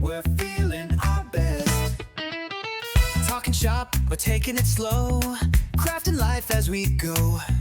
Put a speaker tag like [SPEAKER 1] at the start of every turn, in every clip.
[SPEAKER 1] we're feeling our best. Talking shop, but taking it slow. Crafting life as we go.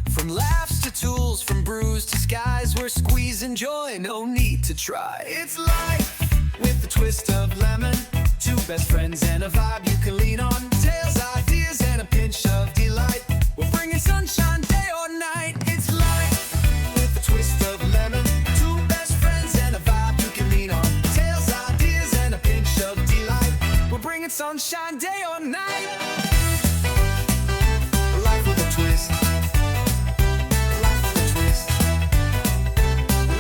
[SPEAKER 1] From laughs to tools, from brews to skies, we're squeezing joy, no need to try. It's life with a twist of lemon. Two best friends and a vibe you can lean on. Tales, ideas, and a pinch of delight. We're bringing sunshine day or night. It's life with a twist of lemon. Two best friends and a vibe you can lean on. Tales, ideas, and a pinch of delight. We're bringing sunshine day or night. Life with a twist. Life with a twist.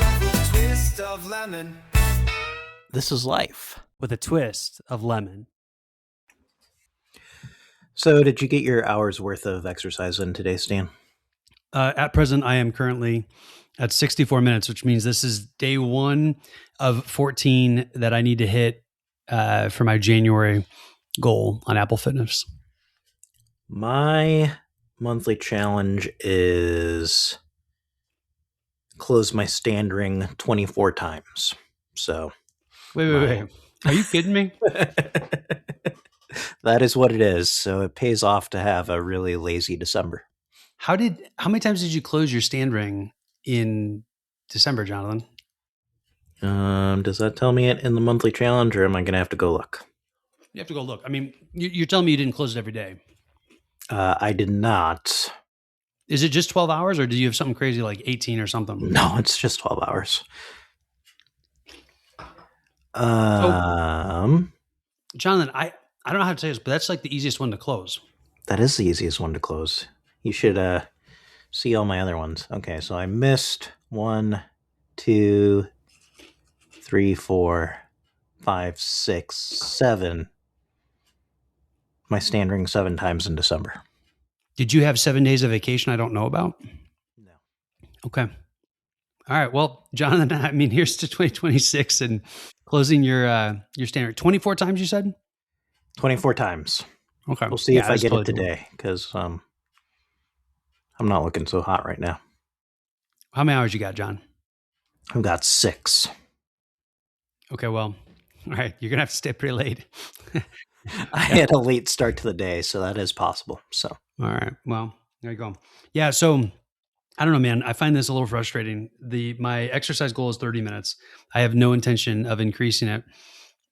[SPEAKER 1] Life with a twist of lemon.
[SPEAKER 2] This is life.
[SPEAKER 3] With a twist of lemon.
[SPEAKER 2] So did you get your hour's worth of exercise in today, Stan?
[SPEAKER 3] At present, I am currently at 64 minutes, which means this is day 1 of 14 that I need to hit for my January goal on Apple Fitness.
[SPEAKER 2] My monthly challenge is close my stand ring 24 times. So
[SPEAKER 3] Wait. Are you kidding me?
[SPEAKER 2] that is what it is. So it pays off to have a really lazy December.
[SPEAKER 3] How many times did you close your stand ring in December, Jonathan?
[SPEAKER 2] Does that tell me it in the monthly challenge, or am I going to have to go look?
[SPEAKER 3] You have to go look. I mean, you're telling me you didn't close it every day.
[SPEAKER 2] I did not.
[SPEAKER 3] Is it just 12 hours or do you have something crazy like 18 or something?
[SPEAKER 2] No, it's just 12 hours.
[SPEAKER 3] Jonathan, I don't know how to say this, but that's like the easiest one to close.
[SPEAKER 2] That is the easiest one to close. You should see all my other ones. Okay, so I missed 1, 2, 3, 4, 5, 6, 7. My stand ring 7 times in December.
[SPEAKER 3] Did you have 7 days of vacation I don't know about?
[SPEAKER 2] No.
[SPEAKER 3] Okay. All right. Well, Jonathan, I mean, here's to 2026 and closing your standard 24 times, you said?
[SPEAKER 2] 24 times.
[SPEAKER 3] Okay.
[SPEAKER 2] We'll see if I get
[SPEAKER 3] totally
[SPEAKER 2] it today, because I'm not looking so hot right now.
[SPEAKER 3] How many hours you got, John?
[SPEAKER 2] I've got 6.
[SPEAKER 3] Okay. Well, all right. You're going to have to stay pretty late.
[SPEAKER 2] I had a late start to the day, so that is possible. So,
[SPEAKER 3] all right. Well, there you go. Yeah. So I don't know, man. I find this a little frustrating. My exercise goal is 30 minutes. I have no intention of increasing it.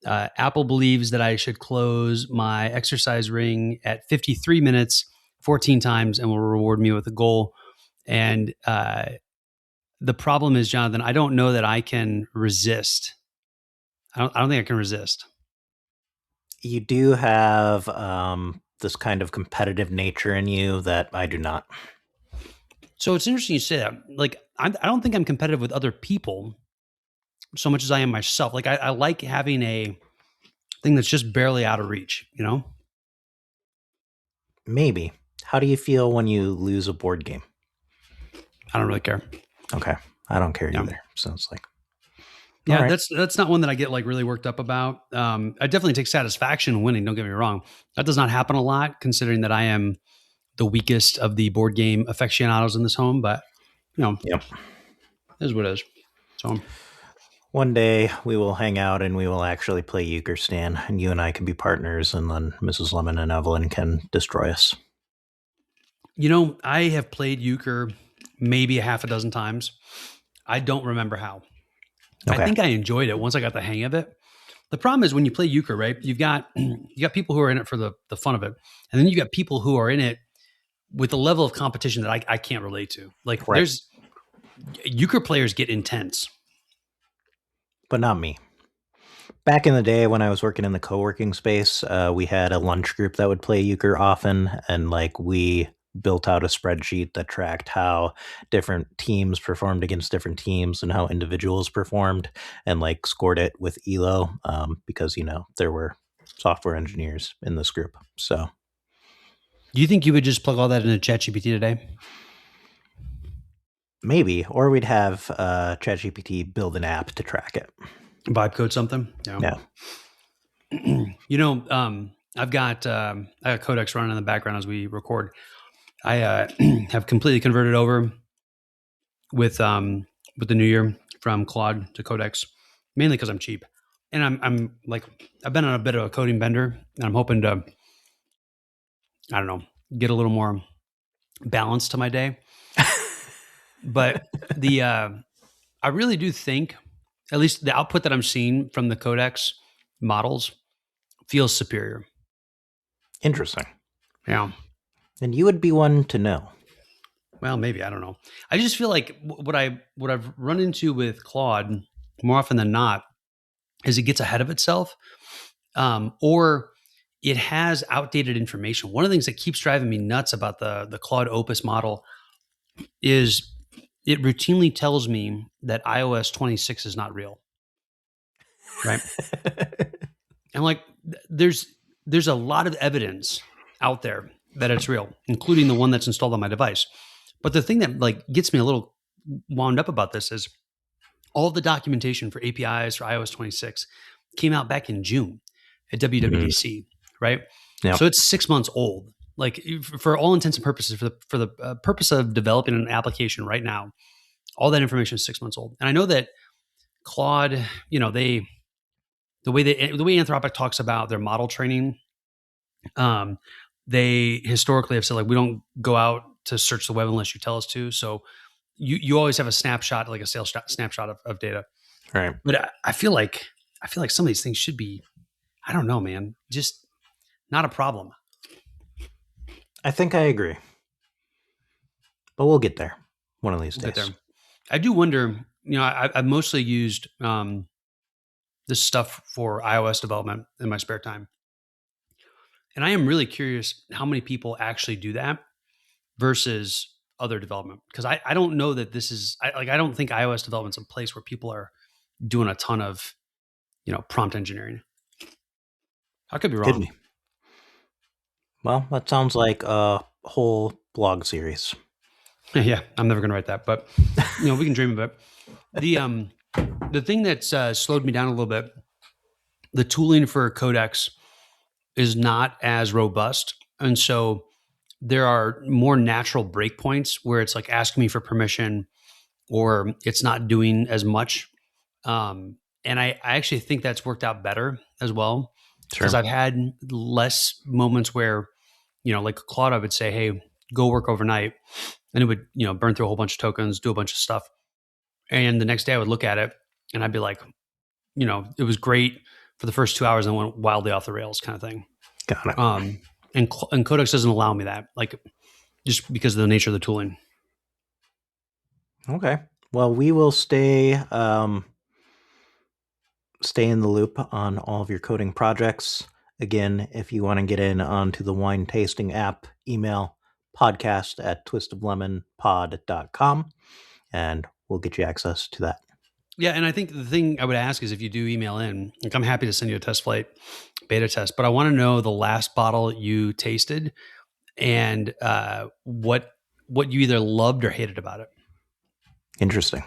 [SPEAKER 3] Apple believes that I should close my exercise ring at 53 minutes, 14 times, and will reward me with a goal. And the problem is, Jonathan, I don't know that I can resist. I don't think I can resist.
[SPEAKER 2] you do have this kind of competitive nature in you that I do not.
[SPEAKER 3] So it's interesting you say that. Like, I don't think I'm competitive with other people so much as I am myself. Like, I like having a thing that's just barely out of reach, you know?
[SPEAKER 2] Maybe. How do you feel when you lose a board game?
[SPEAKER 3] I don't really care.
[SPEAKER 2] Okay. I don't care
[SPEAKER 3] Yeah.
[SPEAKER 2] either. So it's like,
[SPEAKER 3] Yeah,
[SPEAKER 2] all right.
[SPEAKER 3] that's not one that I get like really worked up about. I definitely take satisfaction in winning. Don't get me wrong. That does not happen a lot, considering that I am the weakest of the board game aficionados in this home. But you know,
[SPEAKER 2] Yep.
[SPEAKER 3] it is what it is. So
[SPEAKER 2] One day we will hang out and we will actually play Euchre, Stan, and you and I can be partners, and then Mrs. Lemon and Evelyn can destroy us.
[SPEAKER 3] you know, I have played Euchre maybe a half a dozen times. I don't remember how.
[SPEAKER 2] Okay.
[SPEAKER 3] I think I enjoyed it once I got the hang of it. The problem is when you play Euchre, right? You got people who are in it for the fun of it, and then you got people who are in it with a level of competition that I can't relate to. Like,
[SPEAKER 2] Right.
[SPEAKER 3] there's Euchre players get intense.
[SPEAKER 2] But not me. Back in the day when I was working in the co-working space, we had a lunch group that would play Euchre often, and like we built out a spreadsheet that tracked how different teams performed against different teams and how individuals performed, and like scored it with ELO, because there were software engineers in this group. So
[SPEAKER 3] Do you think you would just plug all that into ChatGPT today?
[SPEAKER 2] maybe, or we'd have ChatGPT build an app to track it.
[SPEAKER 3] Vibe code something?
[SPEAKER 2] Yeah.
[SPEAKER 3] You know, I've got Codex running in the background as we record. I have completely converted over with the new year from Claude to Codex, mainly because I'm cheap. and I'm like, I've been on a bit of a coding bender, and I'm hoping to, I don't know, get a little more balance to my day. But I really do think, at least the output that I'm seeing from the Codex models feels superior.
[SPEAKER 2] Interesting.
[SPEAKER 3] Yeah.
[SPEAKER 2] And you would be one to know.
[SPEAKER 3] Well, maybe, I don't know. I just feel like what I've run into with Claude more often than not is it gets ahead of itself, or it has outdated information. One of the things that keeps driving me nuts about the Claude Opus model is it routinely tells me that iOS 26 is not real. Right? And like, there's a lot of evidence out there that it's real, including the one that's installed on my device. But the thing that like gets me a little wound up about this is all of the documentation for APIs for iOS 26 came out back in June at WWDC, right?
[SPEAKER 2] Yep.
[SPEAKER 3] So it's 6 months old. Like for all intents and purposes, for the purpose of developing an application right now, all that information is 6 months old. And I know that Claude, you know, the way Anthropic talks about their model training, they historically have said like we don't go out to search the web unless you tell us to. So you always have a snapshot, like a sales snapshot of data.
[SPEAKER 2] Right.
[SPEAKER 3] But I feel like some of these things should be, I don't know, man, just not a problem.
[SPEAKER 2] I think I agree. But we'll get there one of these days.
[SPEAKER 3] Get there. I do wonder, you know, I've mostly used this stuff for iOS development in my spare time. And I am really curious how many people actually do that versus other development. Because I don't know that this is, I don't think iOS development's a place where people are doing a ton of, you know, prompt engineering. I could be wrong.
[SPEAKER 2] Could be. Well, that sounds like a whole blog series.
[SPEAKER 3] Yeah, I'm never going to write that, but you know, we can dream of it. The thing that's slowed me down a little bit, the tooling for Codex is not as robust, and so there are more natural breakpoints where it's like asking me for permission, or it's not doing as much. And I actually think that's worked out better as well, because I've had less moments where, you know, like Claude, I would say, "Hey, go work overnight," and it would, you know, burn through a whole bunch of tokens, do a bunch of stuff. And the next day I would look at it and I'd be like, you know, it was great for the first 2 hours and went wildly off the rails kind of thing.
[SPEAKER 2] Got it.
[SPEAKER 3] And Codex doesn't allow me that, like, just because of the nature of the tooling.
[SPEAKER 2] Okay. Well, we will stay in the loop on all of your coding projects. Again, if you want to get in onto the wine tasting app, email podcast@twistoflemonpod.com and we'll get you access to that.
[SPEAKER 3] Yeah, and I think the thing I would ask is if you do email in, like, I'm happy to send you a TestFlight beta test, but I want to know the last bottle you tasted and what you either loved or hated about it.
[SPEAKER 2] Interesting.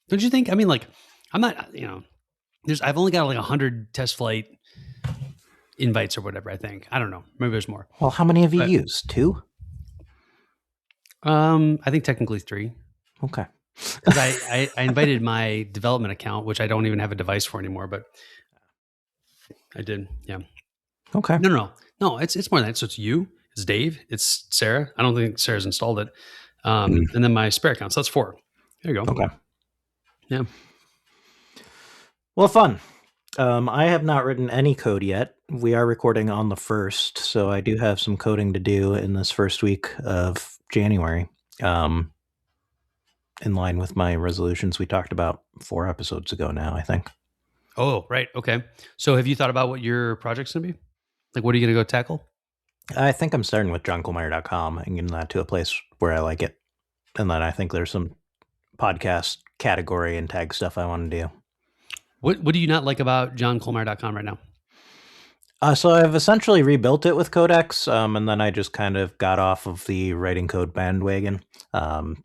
[SPEAKER 3] Don't you think? I mean, like, I'm not, you know, I've only got like 100 TestFlight invites or whatever, I think. I don't know. Maybe there's more.
[SPEAKER 2] Well, how many have you used? 2?
[SPEAKER 3] I think technically 3.
[SPEAKER 2] Okay.
[SPEAKER 3] Because I invited my development account, which I don't even have a device for anymore, but I did. Yeah.
[SPEAKER 2] Okay.
[SPEAKER 3] No, it's more than that. So it's you, it's Dave, it's Sarah. I don't think Sarah's installed it. And then my spare account. So that's 4. There you go.
[SPEAKER 2] Okay.
[SPEAKER 3] Yeah.
[SPEAKER 2] Well, fun. I have not written any code yet. We are recording on the 1st, so I do have some coding to do in this first week of January. In line with my resolutions we talked about 4 episodes ago now, I think.
[SPEAKER 3] Oh, right. Okay. So have you thought about what your project's going to be? Like, what are you going to go tackle?
[SPEAKER 2] I think I'm starting with johncolmeyer.com and getting that to a place where I like it. And then I think there's some podcast category and tag stuff I want to do.
[SPEAKER 3] What do you not like about johncolmeyer.com right now?
[SPEAKER 2] So I've essentially rebuilt it with Codex, and then I just kind of got off of the writing code bandwagon.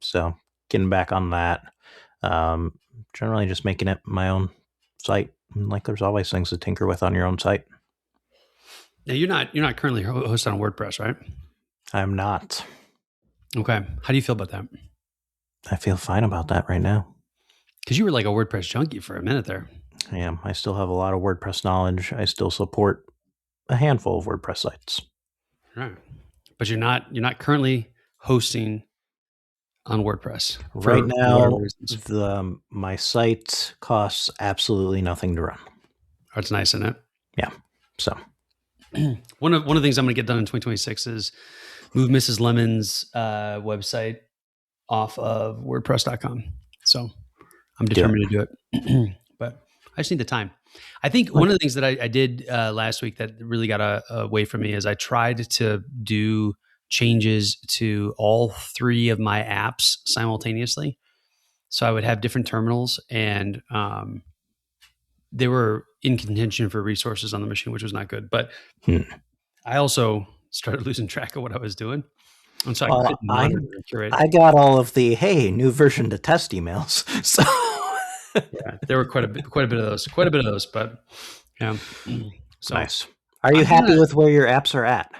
[SPEAKER 2] So getting back on that, generally just making it my own site. Like, there's always things to tinker with on your own site.
[SPEAKER 3] Yeah, you're not currently hosted on WordPress, right?
[SPEAKER 2] I'm not.
[SPEAKER 3] Okay. How do you feel about that?
[SPEAKER 2] I feel fine about that right now.
[SPEAKER 3] Because you were like a WordPress junkie for a minute there.
[SPEAKER 2] I am. I still have a lot of WordPress knowledge. I still support a handful of WordPress sites.
[SPEAKER 3] Right. But you're not currently hosting on WordPress
[SPEAKER 2] Right
[SPEAKER 3] for whatever
[SPEAKER 2] now,
[SPEAKER 3] reasons.
[SPEAKER 2] my site costs absolutely nothing to run.
[SPEAKER 3] That's nice, isn't it?
[SPEAKER 2] Yeah. So
[SPEAKER 3] One of the things I'm going to get done in 2026 is move Mrs. Lemon's website off of WordPress.com. So I'm determined to do it, but I just need the time. I think one of the things that I did last week that really got away from me is I tried to do changes to all 3 of my apps simultaneously. So I would have different terminals, and they were in contention for resources on the machine, which was not good. But I also started losing track of what I was doing. And so I couldn't monitor and curate.
[SPEAKER 2] I got all of the, hey, new version to test emails. So
[SPEAKER 3] yeah, there were quite a bit of those, but yeah. So
[SPEAKER 2] nice. Are you happy with where your apps are at?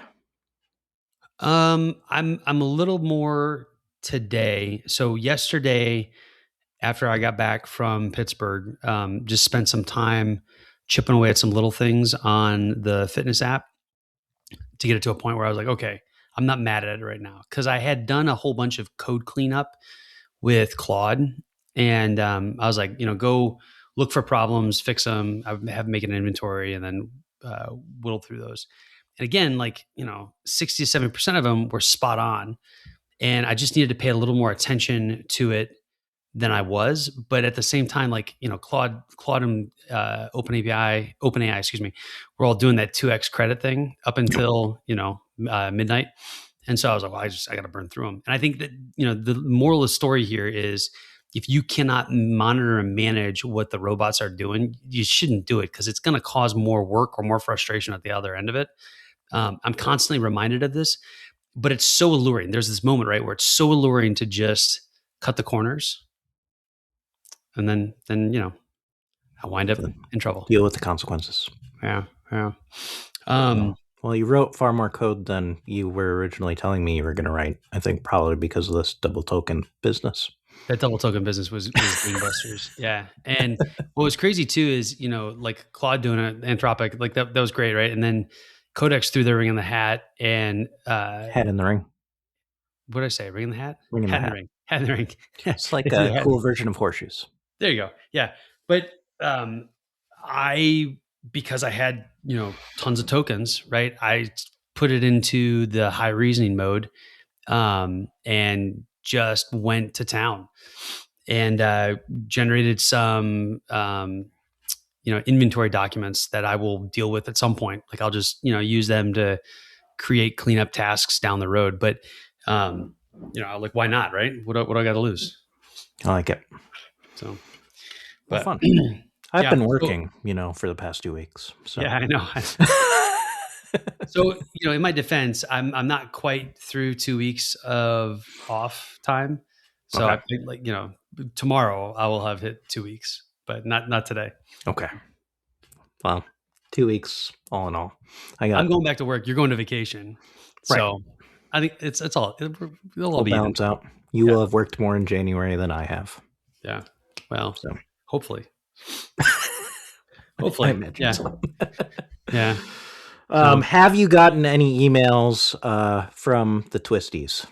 [SPEAKER 3] I'm a little more today. So yesterday, after I got back from Pittsburgh, just spent some time chipping away at some little things on the fitness app to get it to a point where I was like, okay, I'm not mad at it right now, because I had done a whole bunch of code cleanup with Claude, and I was like, go look for problems, fix them. I have make an inventory, and then whittle through those. And again, 60 to 70% of them were spot on, and I just needed to pay a little more attention to it than I was. But at the same time, Claude and OpenAI, excuse me, we're all doing that 2x credit thing up until midnight. And so I was like, well, I got to burn through them. And I think that the moral of the story here is, if you cannot monitor and manage what the robots are doing, you shouldn't do it, because it's going to cause more work or more frustration at the other end of it. I'm constantly reminded of this, but it's so alluring. There's this moment, right, where it's so alluring to just cut the corners. And then I wind up in trouble.
[SPEAKER 2] Deal with the consequences.
[SPEAKER 3] Yeah.
[SPEAKER 2] Well, you wrote far more code than you were originally telling me you were going to write. I think probably because of this double token business.
[SPEAKER 3] That double token business was gangbusters. Yeah. And what was crazy too is, like Claude doing it, Anthropic, like that was great, right? And then Codex threw their ring in the hat, and
[SPEAKER 2] hat in the ring.
[SPEAKER 3] What did I say? Ring in the hat?
[SPEAKER 2] Ring in the hat.
[SPEAKER 3] Hat in the ring.
[SPEAKER 2] It's like a cool version of horseshoes.
[SPEAKER 3] There you go. Yeah. But because I had, tons of tokens, right? I put it into the high reasoning mode, and just went to town, and generated some, inventory documents that I will deal with at some point. Like I'll just, use them to create cleanup tasks down the road. But, like, why not, right? What do I got to lose?
[SPEAKER 2] I like it.
[SPEAKER 3] So,
[SPEAKER 2] but fun. I've been working, for the past 2 weeks. So.
[SPEAKER 3] Yeah, I know. So, in my defense, I'm not quite through 2 weeks of off time. So okay. Tomorrow I will have hit 2 weeks, but not today.
[SPEAKER 2] Okay. Well, 2 weeks all in all.
[SPEAKER 3] I'm going back to work. You're going to vacation. Right. So I think it's all, it'll all be
[SPEAKER 2] balance out. You will have worked more in January than I have.
[SPEAKER 3] Yeah. Well, hopefully. Hopefully.
[SPEAKER 2] I imagine so.
[SPEAKER 3] Yeah.
[SPEAKER 2] Have you gotten any emails from the Twisties?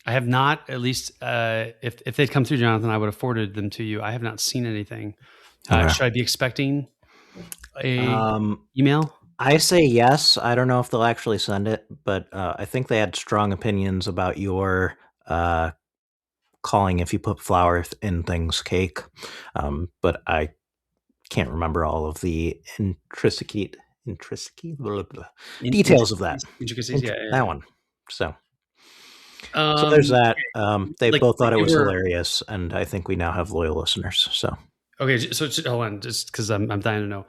[SPEAKER 3] I have not. At least if they'd come through, Jonathan, I would have forwarded them to you. I have not seen anything. Should I be expecting a email?
[SPEAKER 2] I say yes. I don't know if they'll actually send it, but I think they had strong opinions about your calling if you put flour in things cake. But I can't remember all of the details of that.
[SPEAKER 3] Intricacies, yeah.
[SPEAKER 2] That one. So there's that. They both thought it was hilarious, and I think we now have loyal listeners. So
[SPEAKER 3] okay, so hold on, just because I'm dying to know.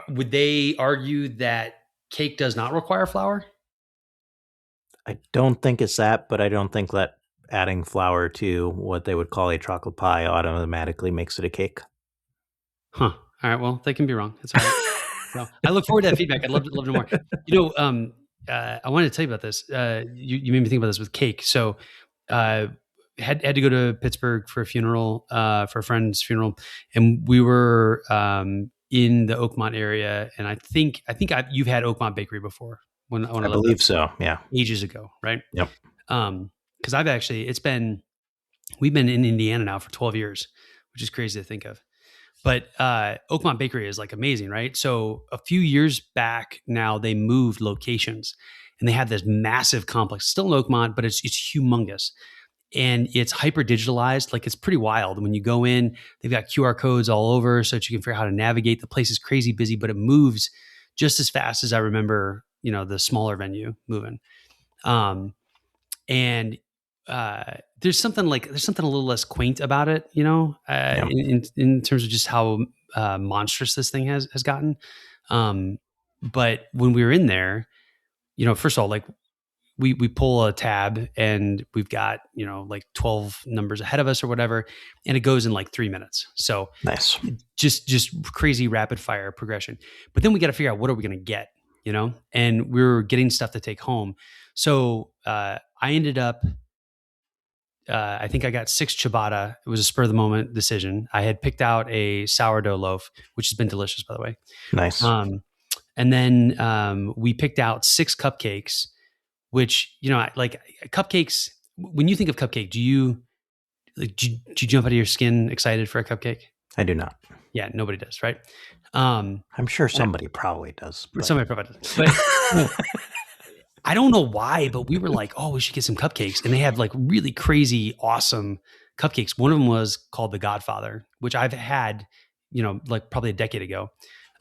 [SPEAKER 3] Would they argue that cake does not require flour?
[SPEAKER 2] I don't think it's that, but I don't think that adding flour to what they would call a chocolate pie automatically makes it a cake.
[SPEAKER 3] Huh. All right. Well, they can be wrong. It's all right. So I look forward to that feedback. I'd love to know more. I wanted to tell you about this. You made me think about this with cake. So had to go to Pittsburgh for a funeral, for a friend's funeral, and we were in the Oakmont area. And I think you've had Oakmont Bakery before when I
[SPEAKER 2] I
[SPEAKER 3] lived
[SPEAKER 2] believe
[SPEAKER 3] there
[SPEAKER 2] so. Yeah.
[SPEAKER 3] ages ago, right?
[SPEAKER 2] Yep.
[SPEAKER 3] Because we've been in Indiana now for 12 years, which is crazy to think of. But Oakmont Bakery is like amazing, right? So a few years back now, they moved locations, and they have this massive complex, still in Oakmont, but it's humongous, and it's hyper digitalized. Like, it's pretty wild. When you go in, they've got QR codes all over so that you can figure out how to navigate. The place is crazy busy, but it moves just as fast as I remember, the smaller venue moving. And there's something a little less quaint about it, in terms of just how monstrous this thing has gotten. But when we were in there, first of all, like, we pull a tab and we've got, like 12 numbers ahead of us or whatever, and it goes in like 3 minutes. So
[SPEAKER 2] Nice.
[SPEAKER 3] just crazy rapid fire progression. But then we got to figure out, what are we going to get, and we were getting stuff to take home. So I ended up, I think I got 6 ciabatta. It was a spur of the moment decision. I had picked out a sourdough loaf, which has been delicious, by the way.
[SPEAKER 2] Nice.
[SPEAKER 3] And then we picked out 6 cupcakes, which, like cupcakes. When you think of cupcake, do you jump out of your skin excited for a cupcake?
[SPEAKER 2] I do not.
[SPEAKER 3] Yeah, nobody does, right?
[SPEAKER 2] I'm sure somebody probably does. But...
[SPEAKER 3] Somebody probably does. But I don't know why, but we were like, oh, we should get some cupcakes. And they have like really crazy, awesome cupcakes. One of them was called the Godfather, which I've had, like probably a decade ago.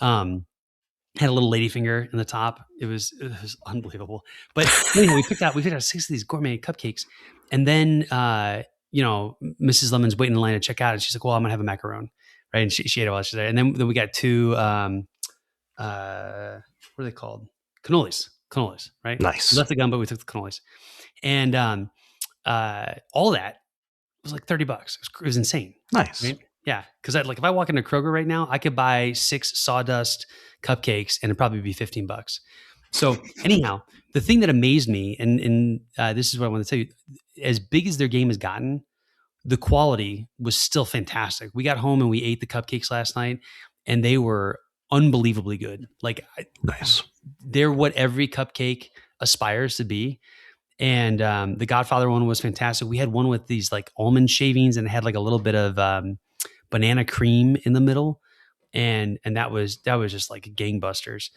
[SPEAKER 3] Had a little ladyfinger in the top. It was unbelievable. But anyway, we picked out 6 of these gourmet cupcakes. And then, Mrs. Lemon's waiting in line to check out. And she's like, well, I'm going to have a macaron. Right. And she ate it while she's there. And then we got 2, what are they called? Cannolis, right?
[SPEAKER 2] Nice.
[SPEAKER 3] We left the gun, but we took the cannolis. And all of that was like $30. It was insane.
[SPEAKER 2] Nice.
[SPEAKER 3] Right? Yeah. Because if I walk into Kroger right now, I could buy 6 sawdust cupcakes and it'd probably be $15. So anyhow, the thing that amazed me, and this is what I want to tell you, as big as their game has gotten, the quality was still fantastic. We got home and we ate the cupcakes last night, and they were unbelievably good. Like,
[SPEAKER 2] nice.
[SPEAKER 3] They're what every cupcake aspires to be. And the Godfather one was fantastic. We had one with these like almond shavings, and it had like a little bit of banana cream in the middle, and that was just like gangbusters.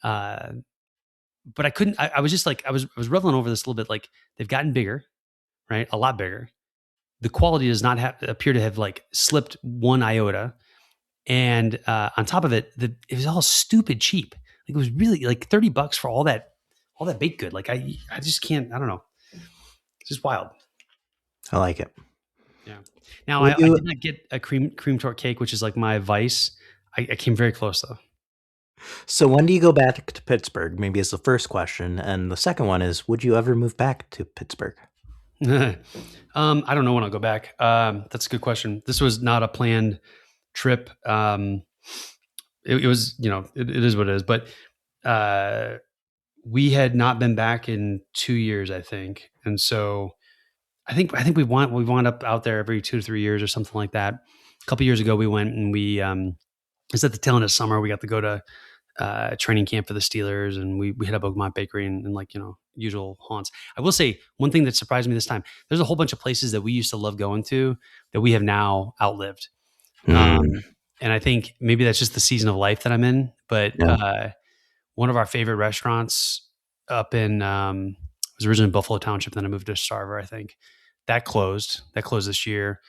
[SPEAKER 3] But I couldn't. I was just like I was reveling over this a little bit. Like, they've gotten bigger, right? A lot bigger. The quality does not appear to have like slipped one iota, and on top of it, it was all stupid cheap. Like, it was really like $30 for all that baked good. Like, I just can't. I don't know. It's just wild.
[SPEAKER 2] I like it.
[SPEAKER 3] Yeah. Now, I did not get a cream tort cake, which is like my vice. I came very close though.
[SPEAKER 2] So when do you go back to Pittsburgh? Maybe is the first question, and the second one is, would you ever move back to Pittsburgh?
[SPEAKER 3] I don't know when I'll go back. That's a good question. This was not a planned trip. It was, it is what it is. But we had not been back in 2 years, I think, and so I think we wound up out there every 2 to 3 years or something like that. A couple years ago, we went and we it was at the tail end of summer. We got to go to training camp for the Steelers, and we hit up Oakmont Bakery and like, usual haunts. I will say one thing that surprised me this time: there's a whole bunch of places that we used to love going to that we have now outlived. And I think maybe that's just the season of life that I'm in. But one of our favorite restaurants up in was originally Buffalo Township, then I moved to Starver, I think. That closed this year.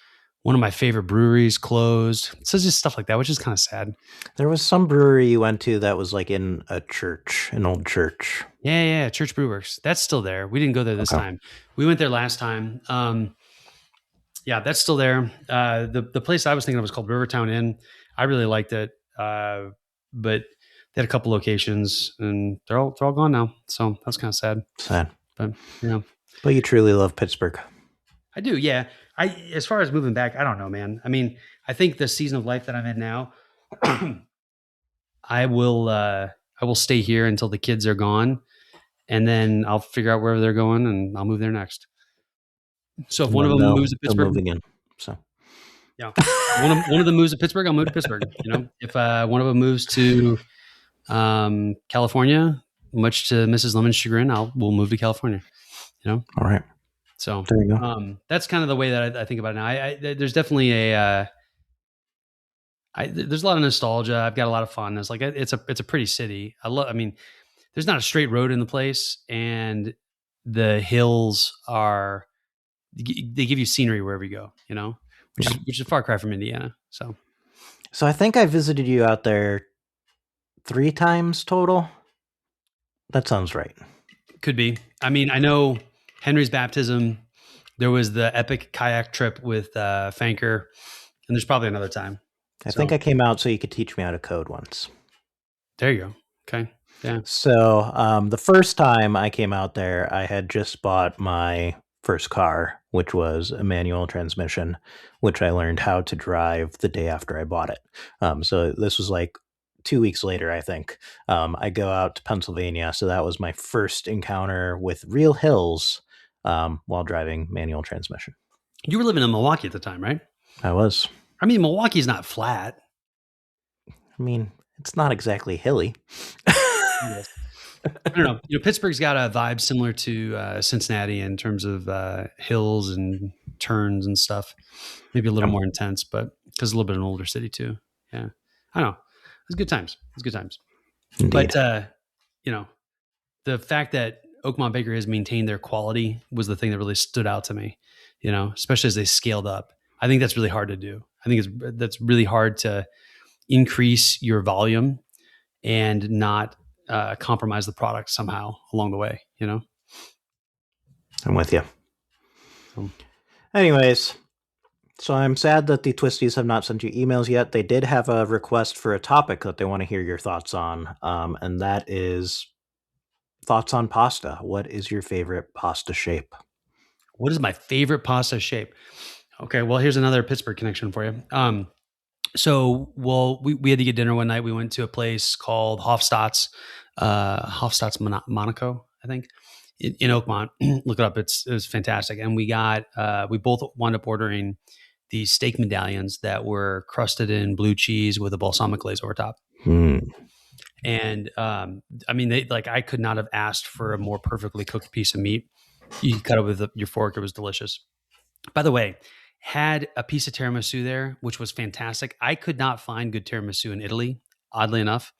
[SPEAKER 3] One of my favorite breweries closed. So just stuff like that, which is kind of sad.
[SPEAKER 2] There was some brewery you went to that was like in a church, an old church.
[SPEAKER 3] Yeah. Church Brew Works. That's still there. We didn't go there this time. We went there last time. Yeah, that's still there. The place I was thinking of was called Rivertown Inn. I really liked it. But they had a couple locations, and they're all gone now. So that's kind of sad.
[SPEAKER 2] Sad.
[SPEAKER 3] But yeah.
[SPEAKER 2] But you truly love Pittsburgh.
[SPEAKER 3] I do, yeah. As far as moving back, I don't know, man. I mean, I think the season of life that I'm in now, I will stay here until the kids are gone, and then I'll figure out wherever they're going, and I'll move there next. So if
[SPEAKER 2] And
[SPEAKER 3] one of
[SPEAKER 2] then
[SPEAKER 3] them moves to
[SPEAKER 2] they'll
[SPEAKER 3] Pittsburgh,
[SPEAKER 2] move again. So
[SPEAKER 3] yeah, one of them moves to Pittsburgh, I'll move to Pittsburgh. If one of them moves to California, much to Mrs. Lemon's chagrin, we'll move to California.
[SPEAKER 2] all right,
[SPEAKER 3] So
[SPEAKER 2] there you go.
[SPEAKER 3] that's kind of the way that I think about it now. There's definitely there's a lot of nostalgia. I've got a lot of fun. It's like it's a pretty city. I mean, there's not a straight road in the place, and the hills they give you scenery wherever you go. Which is a far cry from Indiana. So
[SPEAKER 2] I think I visited you out there 3 times total. That sounds right.
[SPEAKER 3] could be. I mean, I know Henry's baptism. There was the epic kayak trip with Fanker, and there's probably another time.
[SPEAKER 2] I think I came out so you could teach me how to code once.
[SPEAKER 3] There you go. Okay. Yeah.
[SPEAKER 2] So the first time I came out there, I had just bought my first car, which was a manual transmission, which I learned how to drive the day after I bought it. So this was like 2 weeks later, I think. I go out to Pennsylvania. So that was my first encounter with real hills while driving manual transmission.
[SPEAKER 3] You were living in Milwaukee at the time, right?
[SPEAKER 2] I was.
[SPEAKER 3] I mean, Milwaukee's not flat.
[SPEAKER 2] I mean, it's not exactly hilly.
[SPEAKER 3] I don't know. Pittsburgh's got a vibe similar to Cincinnati in terms of hills and turns and stuff. Maybe a little more intense, but because it's a little bit of an older city too. Yeah, I don't know. It's good times. It's good times.
[SPEAKER 2] Indeed.
[SPEAKER 3] But the fact that Oakmont Bakery has maintained their quality was the thing that really stood out to me. Especially as they scaled up. I think that's really hard to do. I think that's really hard to increase your volume and not compromise the product somehow along the way.
[SPEAKER 2] I'm with you. Anyways, so I'm sad that the Twisties have not sent you emails yet. They did have a request for a topic that they want to hear your thoughts on, and that is thoughts on pasta. What is your favorite pasta shape?
[SPEAKER 3] What is my favorite pasta shape? Okay, well, here's another Pittsburgh connection for you. We had to get dinner one night. We went to a place called Hofstadt's Monaco, I think, in Oakmont. Look it up. It was fantastic. And we both wound up ordering these steak medallions that were crusted in blue cheese with a balsamic glaze over top. And I mean, I could not have asked for a more perfectly cooked piece of meat. You cut it with your fork. It was delicious. By the way, had a piece of tiramisu there, which was fantastic. I could not find good tiramisu in Italy, oddly enough,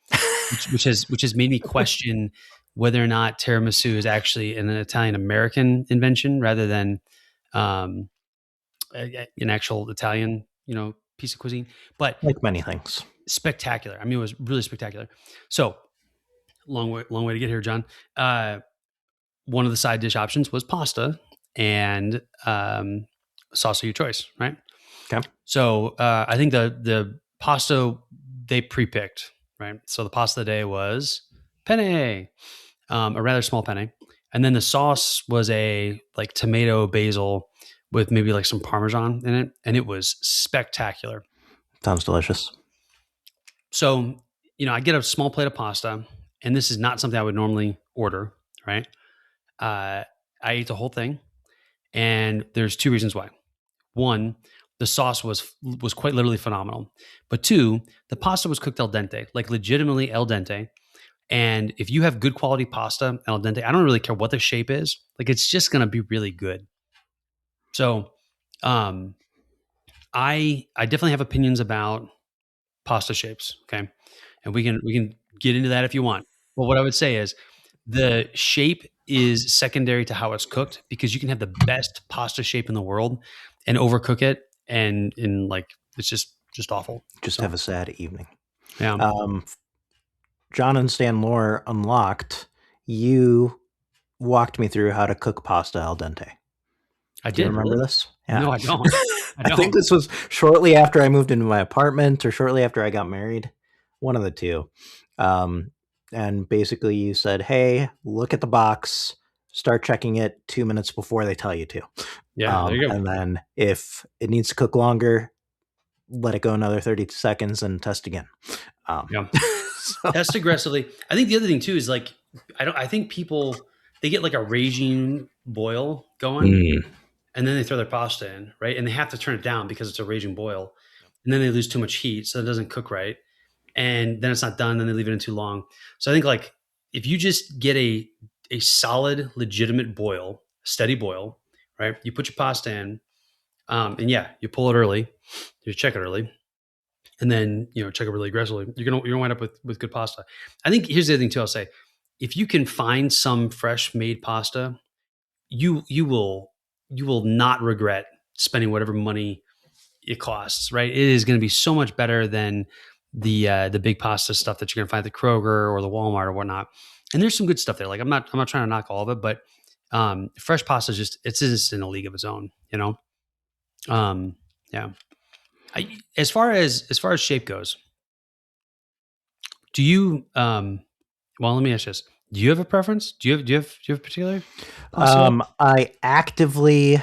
[SPEAKER 3] which has made me question whether or not tiramisu is actually an Italian-American invention rather than an actual Italian, piece of cuisine. But
[SPEAKER 2] like many things,
[SPEAKER 3] spectacular. I mean, it was really spectacular. So long way to get here, John. One of the side dish options was pasta and sauce of your choice, right?
[SPEAKER 2] Okay.
[SPEAKER 3] So I think the pasta they pre-picked, right? So the pasta of the day was penne, a rather small penne, and then the sauce was a tomato basil with maybe some Parmesan in it, and it was spectacular.
[SPEAKER 2] Sounds delicious.
[SPEAKER 3] So I get a small plate of pasta, and this is not something I would normally order, right? I ate the whole thing, and there's 2 reasons why. 1, the sauce was quite literally phenomenal. But 2, the pasta was cooked al dente, legitimately al dente. And if you have good quality pasta al dente, I don't really care what the shape is. It's just going to be really good. So I definitely have opinions about pasta shapes. Okay. And we can get into that if you want. But what I would say is the shape is secondary to how it's cooked, because you can have the best pasta shape in the world and overcook it, and it's just awful.
[SPEAKER 2] Just have a sad evening.
[SPEAKER 3] Yeah.
[SPEAKER 2] John and Stan Lore Unlocked, you walked me through how to cook pasta al dente.
[SPEAKER 3] Do you
[SPEAKER 2] remember this?
[SPEAKER 3] Yeah. No, I don't.
[SPEAKER 2] I think this was shortly after I moved into my apartment or shortly after I got married. One of the two. And basically you said, hey, look at the box, start checking it 2 minutes before they tell you to.
[SPEAKER 3] Yeah, there you go.
[SPEAKER 2] And then if it needs to cook longer, let it go another 30 seconds and test again.
[SPEAKER 3] Test aggressively. I think the other thing too is I think people, they get a raging boil going. and then they throw their pasta in, right? And they have to turn it down because it's a raging boil, and then they lose too much heat, so it doesn't cook right, and then it's not done. Then they leave it in too long. So I think like if you just get a solid, legitimate boil, steady boil, right? You put your pasta in, and yeah, you pull it early, you check it early, and then check it really aggressively. You're gonna wind up with good pasta. I think here's the other thing too. I'll say, if you can find some fresh made pasta, you will not regret spending whatever money it costs. Right? It is going to be so much better than the big pasta stuff that you're going to find at the Kroger or the Walmart or whatnot. And there's some good stuff there. Like I'm not trying to knock all of it, but fresh pasta is just in a league of its own. Yeah. As far as shape goes, do you? Well, let me ask you this: do you have a preference? Do you have a particular?
[SPEAKER 2] I actively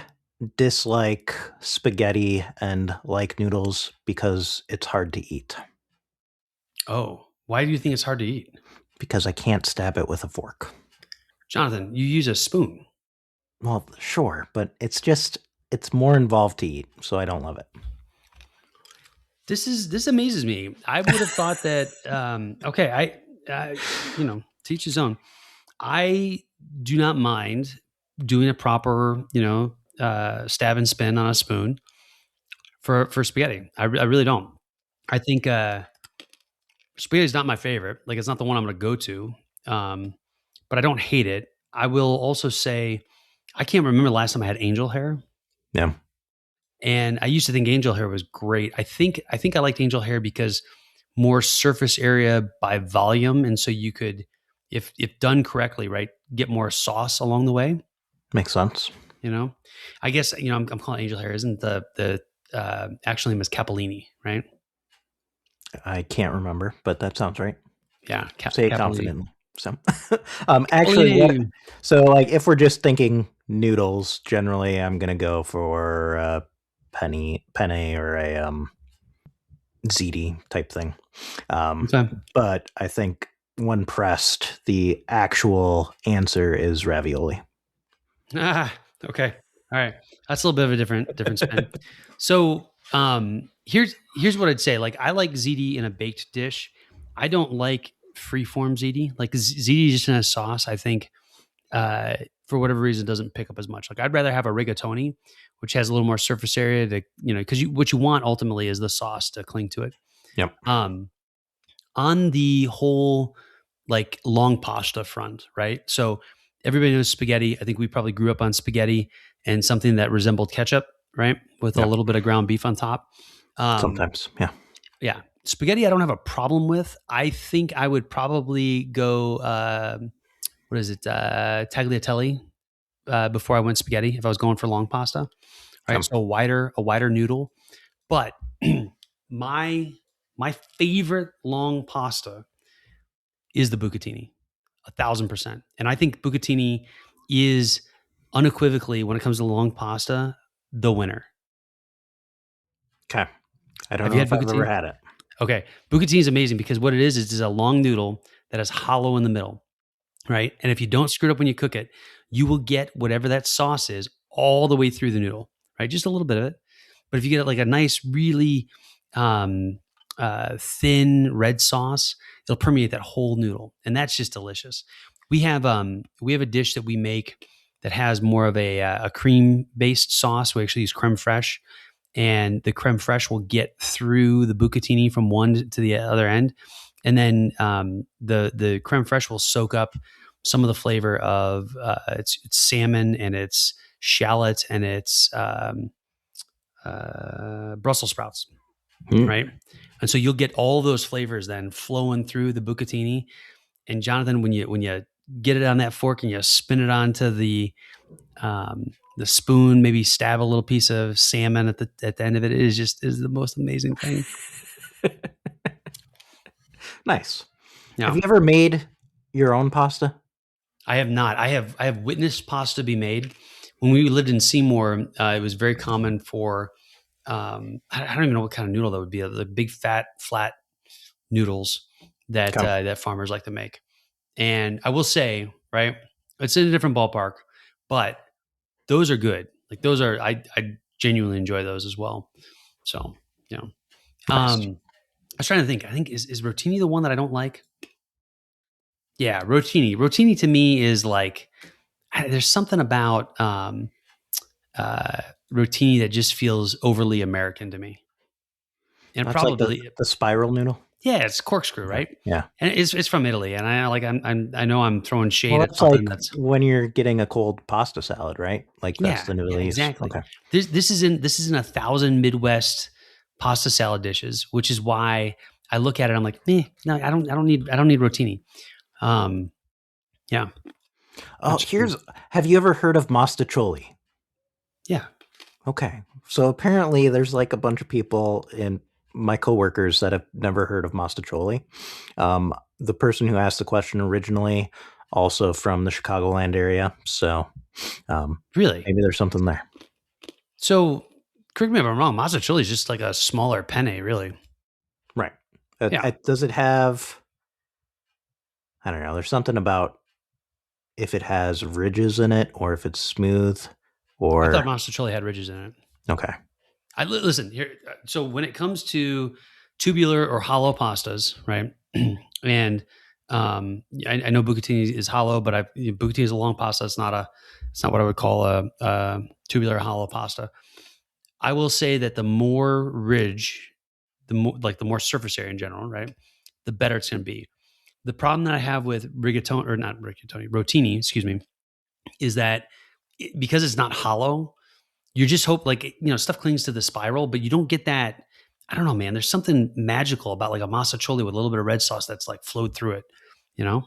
[SPEAKER 2] dislike spaghetti and like noodles because it's hard to eat.
[SPEAKER 3] Oh, why do you think it's hard to eat?
[SPEAKER 2] Because I can't stab it with a fork.
[SPEAKER 3] Jonathan, you use a spoon.
[SPEAKER 2] Well, sure, but it's more involved to eat, so I don't love it.
[SPEAKER 3] This amazes me. I would have thought that. Okay, I teach his own. I do not mind doing a proper, stab and spin on a spoon for spaghetti. I really don't. I think spaghetti is not my favorite. Like it's not the one I'm going to go to. But I don't hate it. I will also say I can't remember the last time I had angel hair.
[SPEAKER 2] Yeah.
[SPEAKER 3] And I used to think angel hair was great. I think I liked angel hair because more surface area by volume, and so you could, if done correctly, right, get more sauce along the way.
[SPEAKER 2] Makes sense.
[SPEAKER 3] I guess I'm calling angel hair. Isn't the actual name is capellini, right?
[SPEAKER 2] I can't remember, but that sounds right.
[SPEAKER 3] Yeah,
[SPEAKER 2] say it confidently. So, actually, so like if we're just thinking noodles, generally, I'm gonna go for a penne or a ziti type thing.
[SPEAKER 3] Okay.
[SPEAKER 2] But I think when pressed, the actual answer is ravioli.
[SPEAKER 3] Okay. All right. That's a little bit of a different spin. So here's what I'd say. Like I like ziti in a baked dish. I don't like freeform ziti. Like ziti just in a sauce, I think for whatever reason doesn't pick up as much. Like I'd rather have a rigatoni, which has a little more surface area to, because what you want ultimately is the sauce to cling to it.
[SPEAKER 2] Yep.
[SPEAKER 3] On the whole, like long pasta front, right? So everybody knows spaghetti. I think we probably grew up on spaghetti and something that resembled ketchup, right? With a little bit of ground beef on top.
[SPEAKER 2] Sometimes, yeah.
[SPEAKER 3] Yeah. Spaghetti, I don't have a problem with. I think I would probably go, what is it? Tagliatelle before I went spaghetti if I was going for long pasta, right? So a wider noodle. But my favorite long pasta is the Bucatini, 1,000%. And I think Bucatini is unequivocally, when it comes to long pasta, the winner.
[SPEAKER 2] Okay. I don't know if I've ever had it.
[SPEAKER 3] Okay. Bucatini is amazing because what it is a long noodle that is hollow in the middle, right? And if you don't screw it up when you cook it, you will get whatever that sauce is all the way through the noodle, right? Just a little bit of it. But if you get like a nice, really thin red sauce, it'll permeate that whole noodle, and that's just delicious. We have a dish that we make that has more of a cream based sauce. We actually use creme fraiche, and the creme fraiche will get through the bucatini from one to the other end, and then the creme fraiche will soak up some of the flavor of it's salmon and it's shallot and it's Brussels sprouts, right? And so you'll get all those flavors then flowing through the bucatini. And Jonathan, when you get it on that fork and you spin it onto the spoon, maybe stab a little piece of salmon at the end of it, is the most amazing thing.
[SPEAKER 2] Nice.
[SPEAKER 3] Yeah.
[SPEAKER 2] Have you ever made your own pasta?
[SPEAKER 3] I have not. I have witnessed pasta be made. When we lived in Seymour, it was very common for I don't even know what kind of noodle that would be. The big fat flat noodles that farmers like to make. And I will say, right, it's in a different ballpark, but those are good. Like those are, I genuinely enjoy those as well. So, you know,
[SPEAKER 2] Nice.
[SPEAKER 3] I was trying to think. I think is rotini the one that I don't like? Yeah, rotini. Rotini to me is like there's something about rotini that just feels overly American to me, and
[SPEAKER 2] That's like
[SPEAKER 3] probably
[SPEAKER 2] the spiral noodle.
[SPEAKER 3] yeah, it's corkscrew, right?
[SPEAKER 2] Yeah.
[SPEAKER 3] And it's from Italy, and I know I'm throwing shade
[SPEAKER 2] Well,
[SPEAKER 3] at
[SPEAKER 2] it's
[SPEAKER 3] something
[SPEAKER 2] like
[SPEAKER 3] that's
[SPEAKER 2] when you're getting a cold pasta salad, right? Like that's the noodle
[SPEAKER 3] yeah,
[SPEAKER 2] you use.
[SPEAKER 3] exactly.
[SPEAKER 2] Okay.
[SPEAKER 3] This isn't 1,000 Midwest pasta salad dishes, which is why I look at it. I'm like, no, I don't need rotini. Yeah,
[SPEAKER 2] Oh,
[SPEAKER 3] that's true.
[SPEAKER 2] have you ever heard of mostaccioli?
[SPEAKER 3] Yeah.
[SPEAKER 2] Okay. So apparently there's like a bunch of people in my coworkers that have never heard of mostaccioli. The person who asked the question originally, also from the Chicagoland area. So
[SPEAKER 3] Really?
[SPEAKER 2] maybe there's something there.
[SPEAKER 3] So, correct me if I'm wrong. Mazzucchelli is just like a smaller penne, really.
[SPEAKER 2] Right.
[SPEAKER 3] Yeah.
[SPEAKER 2] Does it have, I don't know, there's something about if it has ridges in it or if it's smooth
[SPEAKER 3] I thought
[SPEAKER 2] or,
[SPEAKER 3] Mazzucchelli had ridges in it.
[SPEAKER 2] okay.
[SPEAKER 3] Listen here. So when it comes to tubular or hollow pastas, right? And I know bucatini is hollow, but bucatini is a long pasta. It's not what I would call a tubular hollow pasta. I will say that the more ridge, the more surface area in general, right? The better it's going to be. The problem that I have with rotini, excuse me, is that because it's not hollow, you just hope stuff clings to the spiral, but you don't get that. I don't know, man. There's something magical about like a massacholi with a little bit of red sauce that's like flowed through it, you know?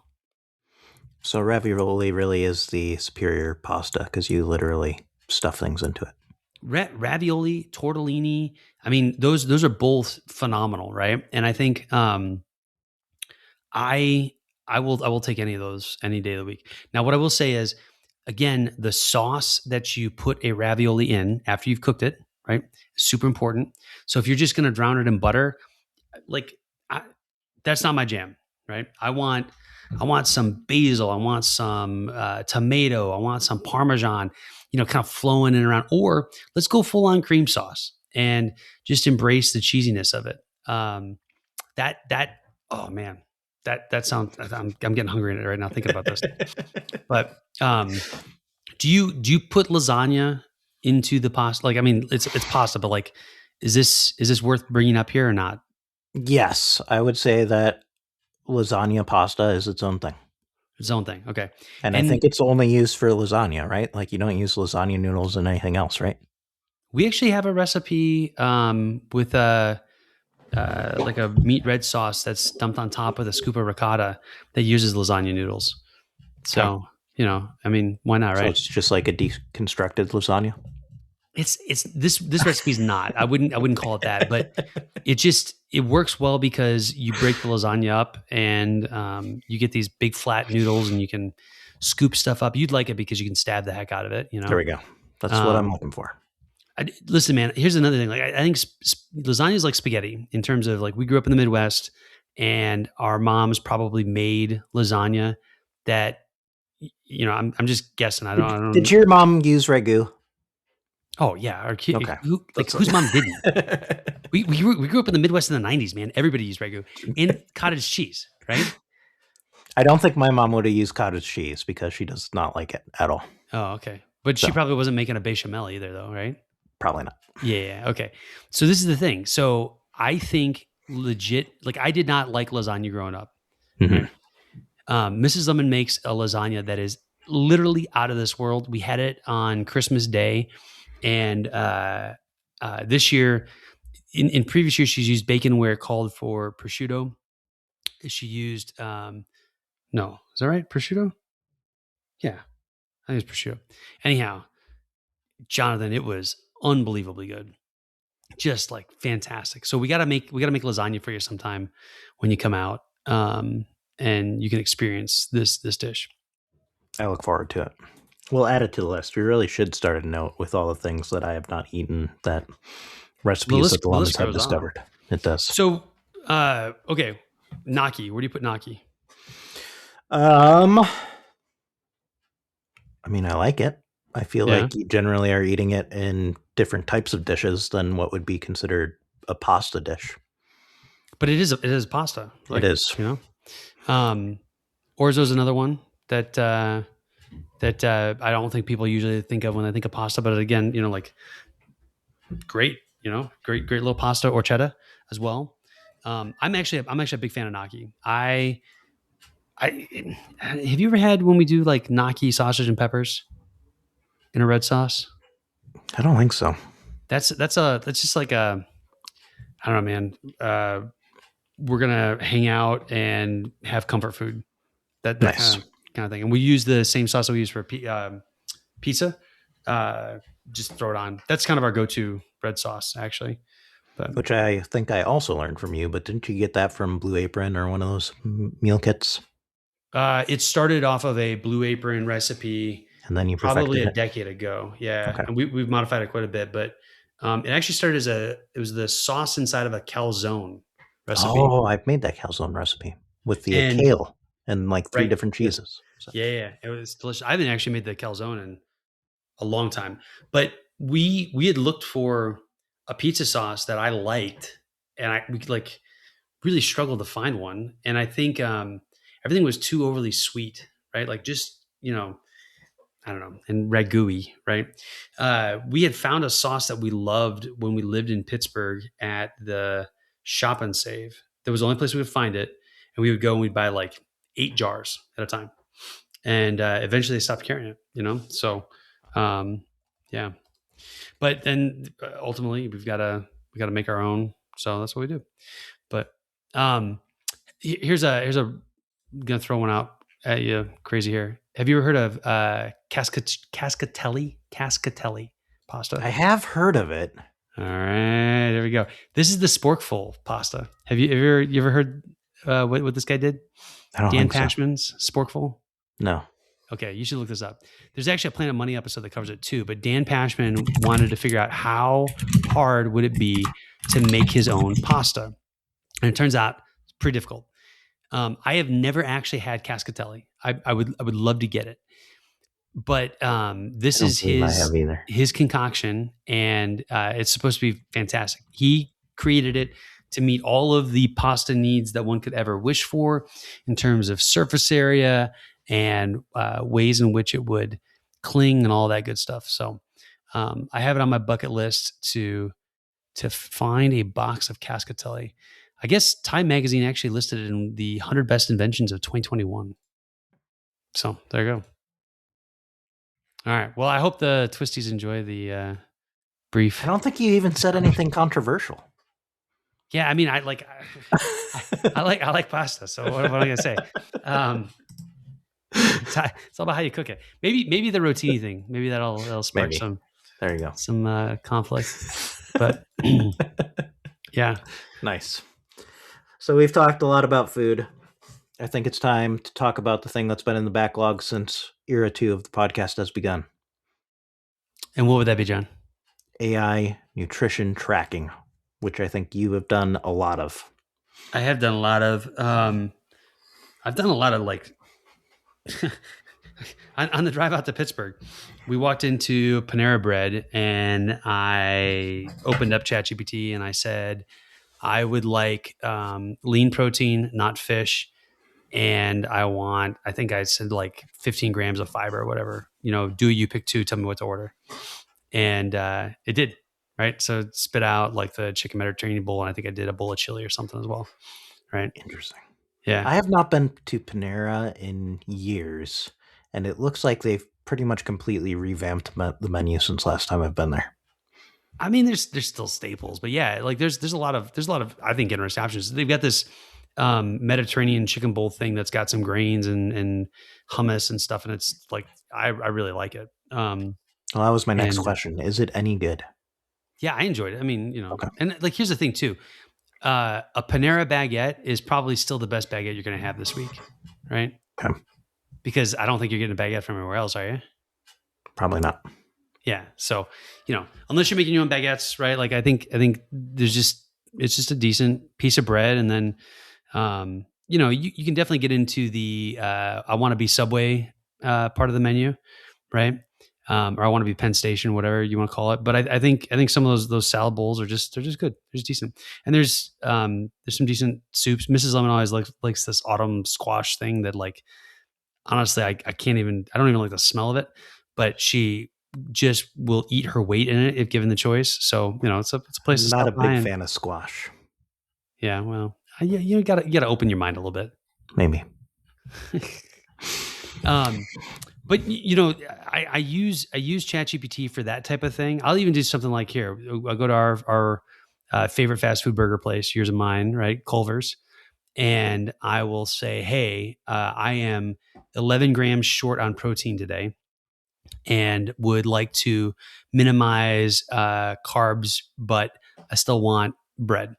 [SPEAKER 2] So ravioli really is the superior pasta because you literally stuff things into it.
[SPEAKER 3] Ravioli, tortellini. I mean, those are both phenomenal, right? And I think I will take any of those any day of the week. Now, what I will say is, again, the sauce that you put a ravioli in after you've cooked it, right, is super important. So if you're just going to drown it in butter, that's not my jam, right? I want some basil, I want some tomato, I want some Parmesan, kind of flowing in and around. Or let's go full on cream sauce and just embrace the cheesiness of it. Oh man, that sounds. I'm getting hungry right now thinking about this. But do you put lasagna into the pasta? Like, I mean, it's pasta, but like, is this worth bringing up here or not?
[SPEAKER 2] Yes, I would say that lasagna pasta is its own thing.
[SPEAKER 3] Its own thing. Okay.
[SPEAKER 2] And I think it's only used for lasagna, right? Like you don't use lasagna noodles in anything else, right?
[SPEAKER 3] We actually have a recipe with like a meat red sauce that's dumped on top with a scoop of ricotta that uses lasagna noodles. So, I mean, why not, right?
[SPEAKER 2] So it's just like a deconstructed lasagna.
[SPEAKER 3] It's this recipe is not. I wouldn't call it that, but it works well because you break the lasagna up and you get these big flat noodles and you can scoop stuff up. You'd like it because you can stab the heck out of it.
[SPEAKER 2] There we go. That's what I'm looking for.
[SPEAKER 3] Listen, man. Here's another thing. Like I think lasagna is like spaghetti in terms of like we grew up in the Midwest and our moms probably made lasagna that I'm just guessing. I don't.
[SPEAKER 2] Did your mom use ragu?
[SPEAKER 3] Oh yeah, our kid.
[SPEAKER 2] Okay.
[SPEAKER 3] Whose mom didn't? we grew up in the Midwest in the '90s, man. Everybody used ragu and cottage cheese, right?
[SPEAKER 2] I don't think my mom would have used cottage cheese because she does not like it at all.
[SPEAKER 3] Oh, okay. But she probably wasn't making a bechamel either, though, right?
[SPEAKER 2] Probably not.
[SPEAKER 3] Yeah. Okay. So this is the thing. So I think legit, like I did not like lasagna growing up.
[SPEAKER 2] Mm-hmm.
[SPEAKER 3] Right? Mrs. Lemon makes a lasagna that is literally out of this world. We had it on Christmas Day. And this year, in previous years, she's used bacon where it called for prosciutto. She used, no, is that right? Prosciutto? Yeah, I think it's prosciutto. Anyhow, Jonathan, it was unbelievably good. Just like fantastic. So we gotta make lasagna for you sometime when you come out, and you can experience this dish.
[SPEAKER 2] I look forward to it. We'll add it to the list. We really should start a note with all the things that I have not eaten that recipes that the ones have discovered. It does.
[SPEAKER 3] So, okay, gnocchi. Where do you put gnocchi?
[SPEAKER 2] I mean, I like it. I feel
[SPEAKER 3] Yeah.
[SPEAKER 2] like you generally are eating it in different types of dishes than what would be considered a pasta dish.
[SPEAKER 3] But it is pasta.
[SPEAKER 2] It
[SPEAKER 3] Like,
[SPEAKER 2] is.
[SPEAKER 3] you know, orzo is another one that I don't think people usually think of when they think of pasta. But again, you know, like great, you know, great little pasta or cheddar as well. I'm actually a big fan of gnocchi. I have you ever had when we do like gnocchi sausage and peppers in a red sauce?
[SPEAKER 2] I don't think so.
[SPEAKER 3] That's just like a, I don't know, man. We're gonna hang out and have comfort food. That
[SPEAKER 2] Nice.
[SPEAKER 3] kind of thing. And we use the same sauce that we use for pizza. Just throw it on. That's kind of our go-to red sauce, actually. But
[SPEAKER 2] Which I think I also learned from you, but didn't you get that from Blue Apron or one of those meal kits?
[SPEAKER 3] it started off of a Blue Apron recipe
[SPEAKER 2] And then you
[SPEAKER 3] probably
[SPEAKER 2] perfected
[SPEAKER 3] a
[SPEAKER 2] it?
[SPEAKER 3] decade ago. Yeah,
[SPEAKER 2] Okay.
[SPEAKER 3] and we've modified it quite a bit. But it actually started it was the sauce inside of a calzone recipe.
[SPEAKER 2] Oh, I've made that calzone recipe with the
[SPEAKER 3] And
[SPEAKER 2] kale and like 3
[SPEAKER 3] right,
[SPEAKER 2] different
[SPEAKER 3] yes.
[SPEAKER 2] cheeses. So,
[SPEAKER 3] Yeah, it was delicious. I haven't actually made the calzone in a long time, but we had looked for a pizza sauce that I liked, and we like really struggled to find one. And I think everything was too overly sweet, right? Like just, you know, I don't know, and ragu-y, right? We had found a sauce that we loved when we lived in Pittsburgh at the Shop and Save. That was the only place we would find it, and we would go and we'd buy like 8 jars at a time. And eventually they stopped carrying it, you know? So, yeah. But then ultimately we got to make our own. So that's what we do. But here's gonna throw one out at you, crazy here. Have you ever heard of cascatelli pasta?
[SPEAKER 2] I have heard of it.
[SPEAKER 3] All right, there we go. This is the sporkful pasta. Have you ever heard what this guy did?
[SPEAKER 2] I don't
[SPEAKER 3] Dan
[SPEAKER 2] think so.
[SPEAKER 3] Pashman's sporkful.
[SPEAKER 2] No.
[SPEAKER 3] Okay, you should look this up. There's actually a Planet Money episode that covers it too. But Dan Pashman wanted to figure out how hard would it be to make his own pasta, and it turns out it's pretty difficult. I have never actually had cascatelli. I would love to get it, but this is his concoction, and it's supposed to be fantastic. He created it to meet all of the pasta needs that one could ever wish for in terms of surface area and ways in which it would cling and all that good stuff. So I have it on my bucket list to find a box of cascatelli. I guess Time Magazine actually listed it in the 100 best inventions of 2021. So there you go. All right. Well, I hope the Twisties enjoy the brief.
[SPEAKER 2] I don't think you even said anything controversial.
[SPEAKER 3] Yeah, I mean, I like pasta. So what am I gonna say? It's all about how you cook it. Maybe the rotini thing. Maybe that'll spark
[SPEAKER 2] Maybe.
[SPEAKER 3] some.
[SPEAKER 2] There you go.
[SPEAKER 3] Some conflict. But yeah,
[SPEAKER 2] nice. So we've talked a lot about food. I think it's time to talk about the thing that's been in the backlog since era 2 of the podcast has begun.
[SPEAKER 3] And what would that be, John?
[SPEAKER 2] AI nutrition tracking, which I think you have done a lot of.
[SPEAKER 3] I have done a lot of. I've done a lot of like on the drive out to Pittsburgh. We walked into Panera Bread and I opened up ChatGPT and I said, I would like lean protein, not fish. And I think I said like 15 grams of fiber or whatever, you know, you pick 2, tell me what to order. And it did, right? So it spit out like the chicken Mediterranean bowl. And I think I did a bowl of chili or something as well. Right.
[SPEAKER 2] Interesting.
[SPEAKER 3] Yeah.
[SPEAKER 2] I have not been to Panera in years, and it looks like they've pretty much completely revamped the menu since last time I've been there.
[SPEAKER 3] I mean, there's still staples, but yeah, like there's a lot of I think interesting options. They've got this Mediterranean chicken bowl thing that's got some grains and hummus and stuff, and it's like I really like it.
[SPEAKER 2] Well, that was my next question. Is it any good?
[SPEAKER 3] Yeah, I enjoyed it. I mean, you know,
[SPEAKER 2] okay.
[SPEAKER 3] And like here's the thing too. A Panera baguette is probably still the best baguette you're going to have this week, right?
[SPEAKER 2] Okay.
[SPEAKER 3] Because I don't think you're getting a baguette from anywhere else, are you?
[SPEAKER 2] Probably not.
[SPEAKER 3] Yeah. So, you know, unless you're making your own baguettes, right? Like I think it's just a decent piece of bread. And then, you know, you can definitely get into the, I want to be Subway part of the menu, right? or I want to be Penn Station, whatever you want to call it. But I think some of those salad bowls are just, they're just good. They're just decent. And there's some decent soups. Mrs. Lemon always likes this autumn squash thing that, like, honestly, I can't even, I don't even like the smell of it, but she just will eat her weight in it if given the choice. So, it's a place to
[SPEAKER 2] Not
[SPEAKER 3] stop
[SPEAKER 2] a
[SPEAKER 3] by.
[SPEAKER 2] big
[SPEAKER 3] And
[SPEAKER 2] fan of squash.
[SPEAKER 3] yeah, well, you gotta open your mind a little bit.
[SPEAKER 2] Maybe.
[SPEAKER 3] But I use ChatGPT for that type of thing. I'll even do something like here. I'll go to our favorite fast food burger place, yours and mine, right? Culver's. And I will say, hey, I am 11 grams short on protein today and would like to minimize carbs, but I still want bread,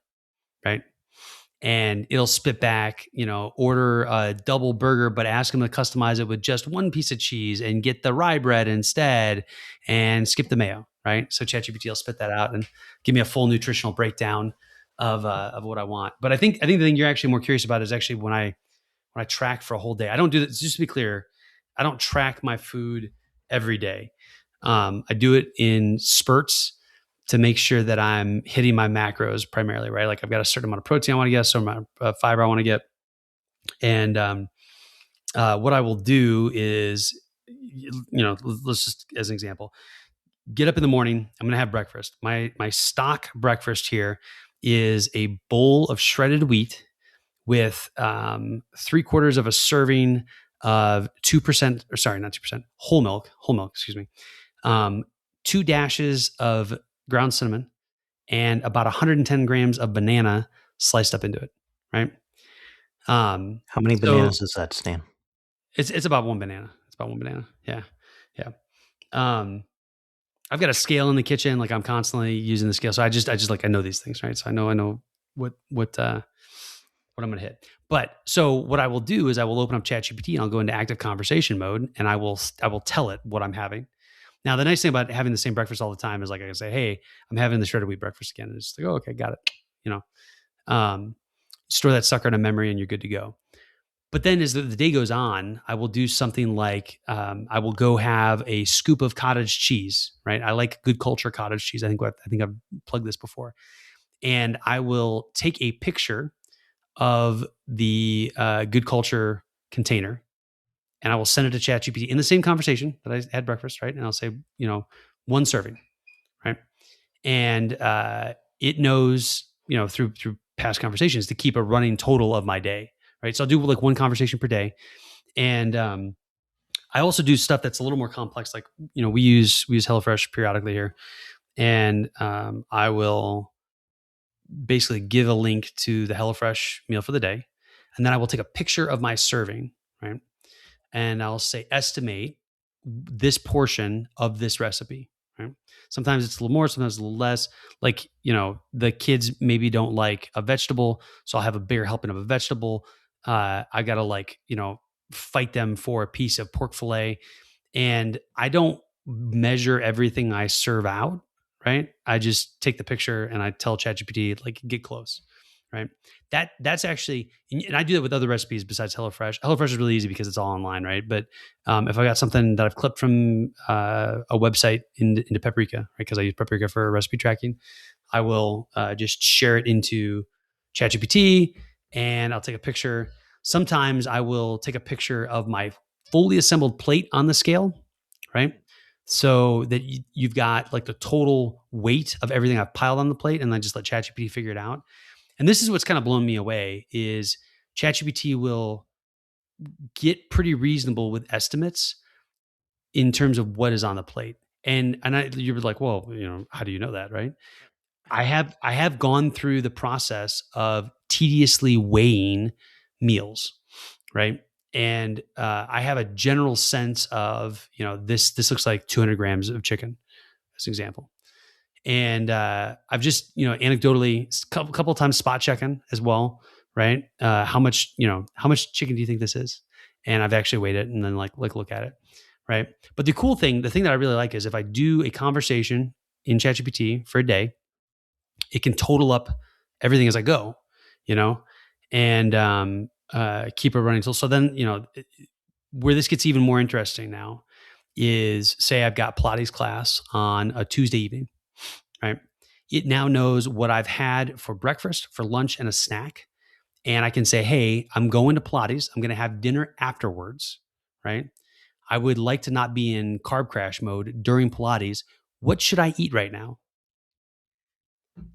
[SPEAKER 3] right? And it'll spit back, order a double burger, but ask them to customize it with just one piece of cheese and get the rye bread instead and skip the mayo, right? So ChatGPT will spit that out and give me a full nutritional breakdown of what I want. But I think the thing you're actually more curious about is actually when I track for a whole day. I don't do that. Just to be clear, I don't track my food every day. I do it in spurts to make sure that I'm hitting my macros primarily, right? Like I've got a certain amount of protein I want to get, a certain amount of fiber I want to get. And what I will do is, let's just, as an example, get up in the morning. I'm going to have breakfast. My stock breakfast here is a bowl of shredded wheat with 3/4 of a serving of 2%, or sorry, not 2%, whole milk, excuse me. 2 dashes of ground cinnamon and about 110 grams of banana sliced up into it. Right.
[SPEAKER 2] How many bananas is that, Stan?
[SPEAKER 3] It's about one banana. It's about one banana. Yeah. Yeah. I've got a scale in the kitchen. Like I'm constantly using the scale. So I just like, I know these things, right? So I know what I'm going to hit. But so what I will do is I will open up ChatGPT and I'll go into active conversation mode and I will tell it what I'm having. Now, the nice thing about having the same breakfast all the time is like I can say, hey, I'm having the shredded wheat breakfast again. And it's like, oh, okay, got it. Store that sucker in a memory and you're good to go. But then as the day goes on, I will do something like I will go have a scoop of cottage cheese, right? I like Good Culture cottage cheese. I think I've plugged this before. And I will take a picture of the Good Culture container and I will send it to ChatGPT in the same conversation that I had breakfast, right? And I'll say, one serving, right? And it knows, through past conversations to keep a running total of my day, right? So I'll do like one conversation per day. And I also do stuff that's a little more complex. Like, we use HelloFresh periodically here. And I will basically give a link to the HelloFresh meal for the day. And then I will take a picture of my serving, right? And I'll say, estimate this portion of this recipe, right? Sometimes it's a little more, sometimes a little less. Like, the kids maybe don't like a vegetable. So I'll have a bigger helping of a vegetable. I got to fight them for a piece of pork fillet. And I don't measure everything I serve out, right? I just take the picture and I tell ChatGPT, get close, right? That's actually, and I do that with other recipes besides HelloFresh. HelloFresh is really easy because it's all online, right? But if I got something that I've clipped from a website into Paprika, right? Because I use Paprika for recipe tracking, I will just share it into ChatGPT and I'll take a picture. Sometimes I will take a picture of my fully assembled plate on the scale, right? So that you've got like the total weight of everything I've piled on the plate and then just let ChatGPT figure it out. And this is what's kind of blown me away is ChatGPT will get pretty reasonable with estimates in terms of what is on the plate. And you're like, well, how do you know that, right? I have gone through the process of tediously weighing meals, right? And I have a general sense of, this looks like 200 grams of chicken, as an example. And I've just, anecdotally, a couple of times spot checking as well, right? How much chicken do you think this is? And I've actually weighed it and then look at it, right? But the thing that I really like is if I do a conversation in ChatGPT for a day, it can total up everything as I go, and keep it running. So then, where this gets even more interesting now is, say I've got Pilates class on a Tuesday evening, right? It now knows what I've had for breakfast, for lunch, and a snack. And I can say, hey, I'm going to Pilates. I'm going to have dinner afterwards, right? I would like to not be in carb crash mode during Pilates. What should I eat right now?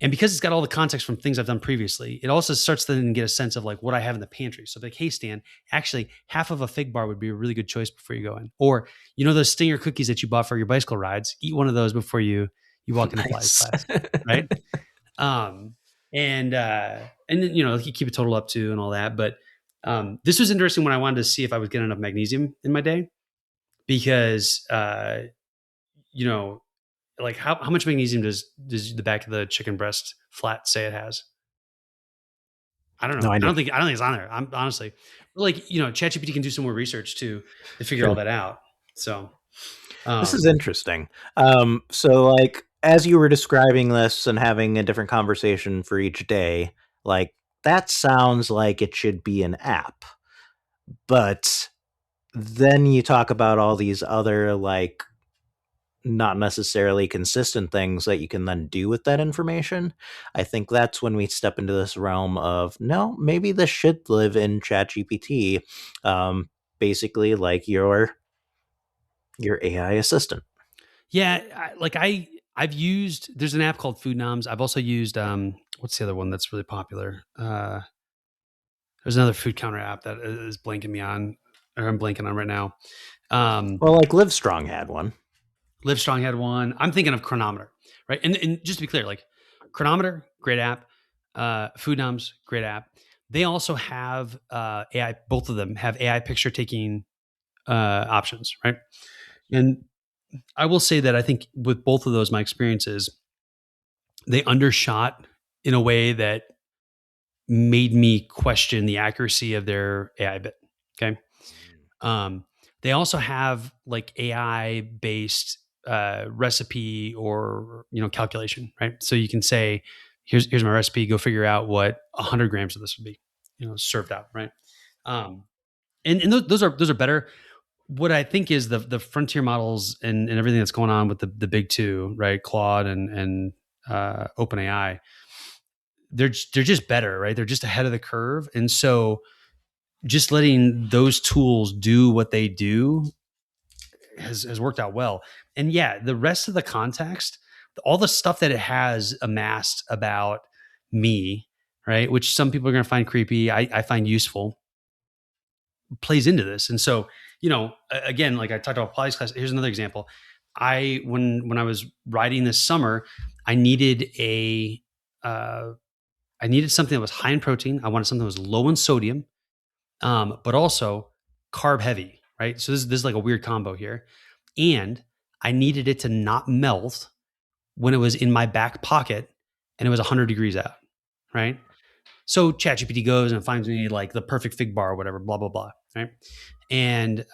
[SPEAKER 3] And because it's got all the context from things I've done previously, it also starts to then get a sense of like what I have in the pantry. So like, hey, Stan, actually half of a fig bar would be a really good choice before you go in. Or, you know, those Stinger cookies that you bought for your bicycle rides, eat one of those before you walk into Pilates class, right? And then, you know, you keep a total up to and all that. But this was interesting when I wanted to see if I was getting enough magnesium in my day, because, you know, like how much magnesium does the back of the chicken breast flat say it has? I don't know.
[SPEAKER 2] No
[SPEAKER 3] I
[SPEAKER 2] idea.
[SPEAKER 3] don't think it's on there. I'm honestly, like, you know, ChatGPT can do some more research to figure all that out. So
[SPEAKER 2] This is interesting. So like as you were describing this and having a different conversation for each day, like that sounds like it should be an app. But then you talk about all these other like not necessarily consistent things that you can then do with that information. I think that's when we step into this realm of no, maybe this should live in ChatGPT, basically like your AI assistant.
[SPEAKER 3] yeah, I've used, there's an app called Food Noms. I've also used what's the other one that's really popular? There's another food counter app that is blanking me on, or I'm blanking on right now.
[SPEAKER 2] Well, like Livestrong had one.
[SPEAKER 3] Livestrong had one. I'm thinking of Chronometer, right? And just to be clear, like Chronometer, great app. Food Noms, great app. They also have AI. Both of them have AI picture taking options, right? And I will say that I think with both of those, my experiences, they undershot in a way that made me question the accuracy of their AI bit. Okay. They also have like AI based recipe or, you know, calculation, right? So you can say, here's my recipe, go figure out what 100 grams of this would be, you know, served out, right? And those are better. What I think is the frontier models and everything that's going on with the big two, right? Claude and OpenAI, they're just better, right? They're just ahead of the curve. And so just letting those tools do what they do has worked out well. And yeah, the rest of the context, all the stuff that it has amassed about me, right, which some people are going to find creepy, I find useful, plays into this. And so, you know, again, like I talked about Pilates class, here's another example. When I was riding this summer, I needed something that was high in protein. I wanted something that was low in sodium, but also carb heavy, right? So this is like a weird combo here. And I needed it to not melt when it was in my back pocket and it was 100 degrees out, right? So ChatGPT goes and finds me like the perfect fig bar or whatever, blah, blah, blah, right? And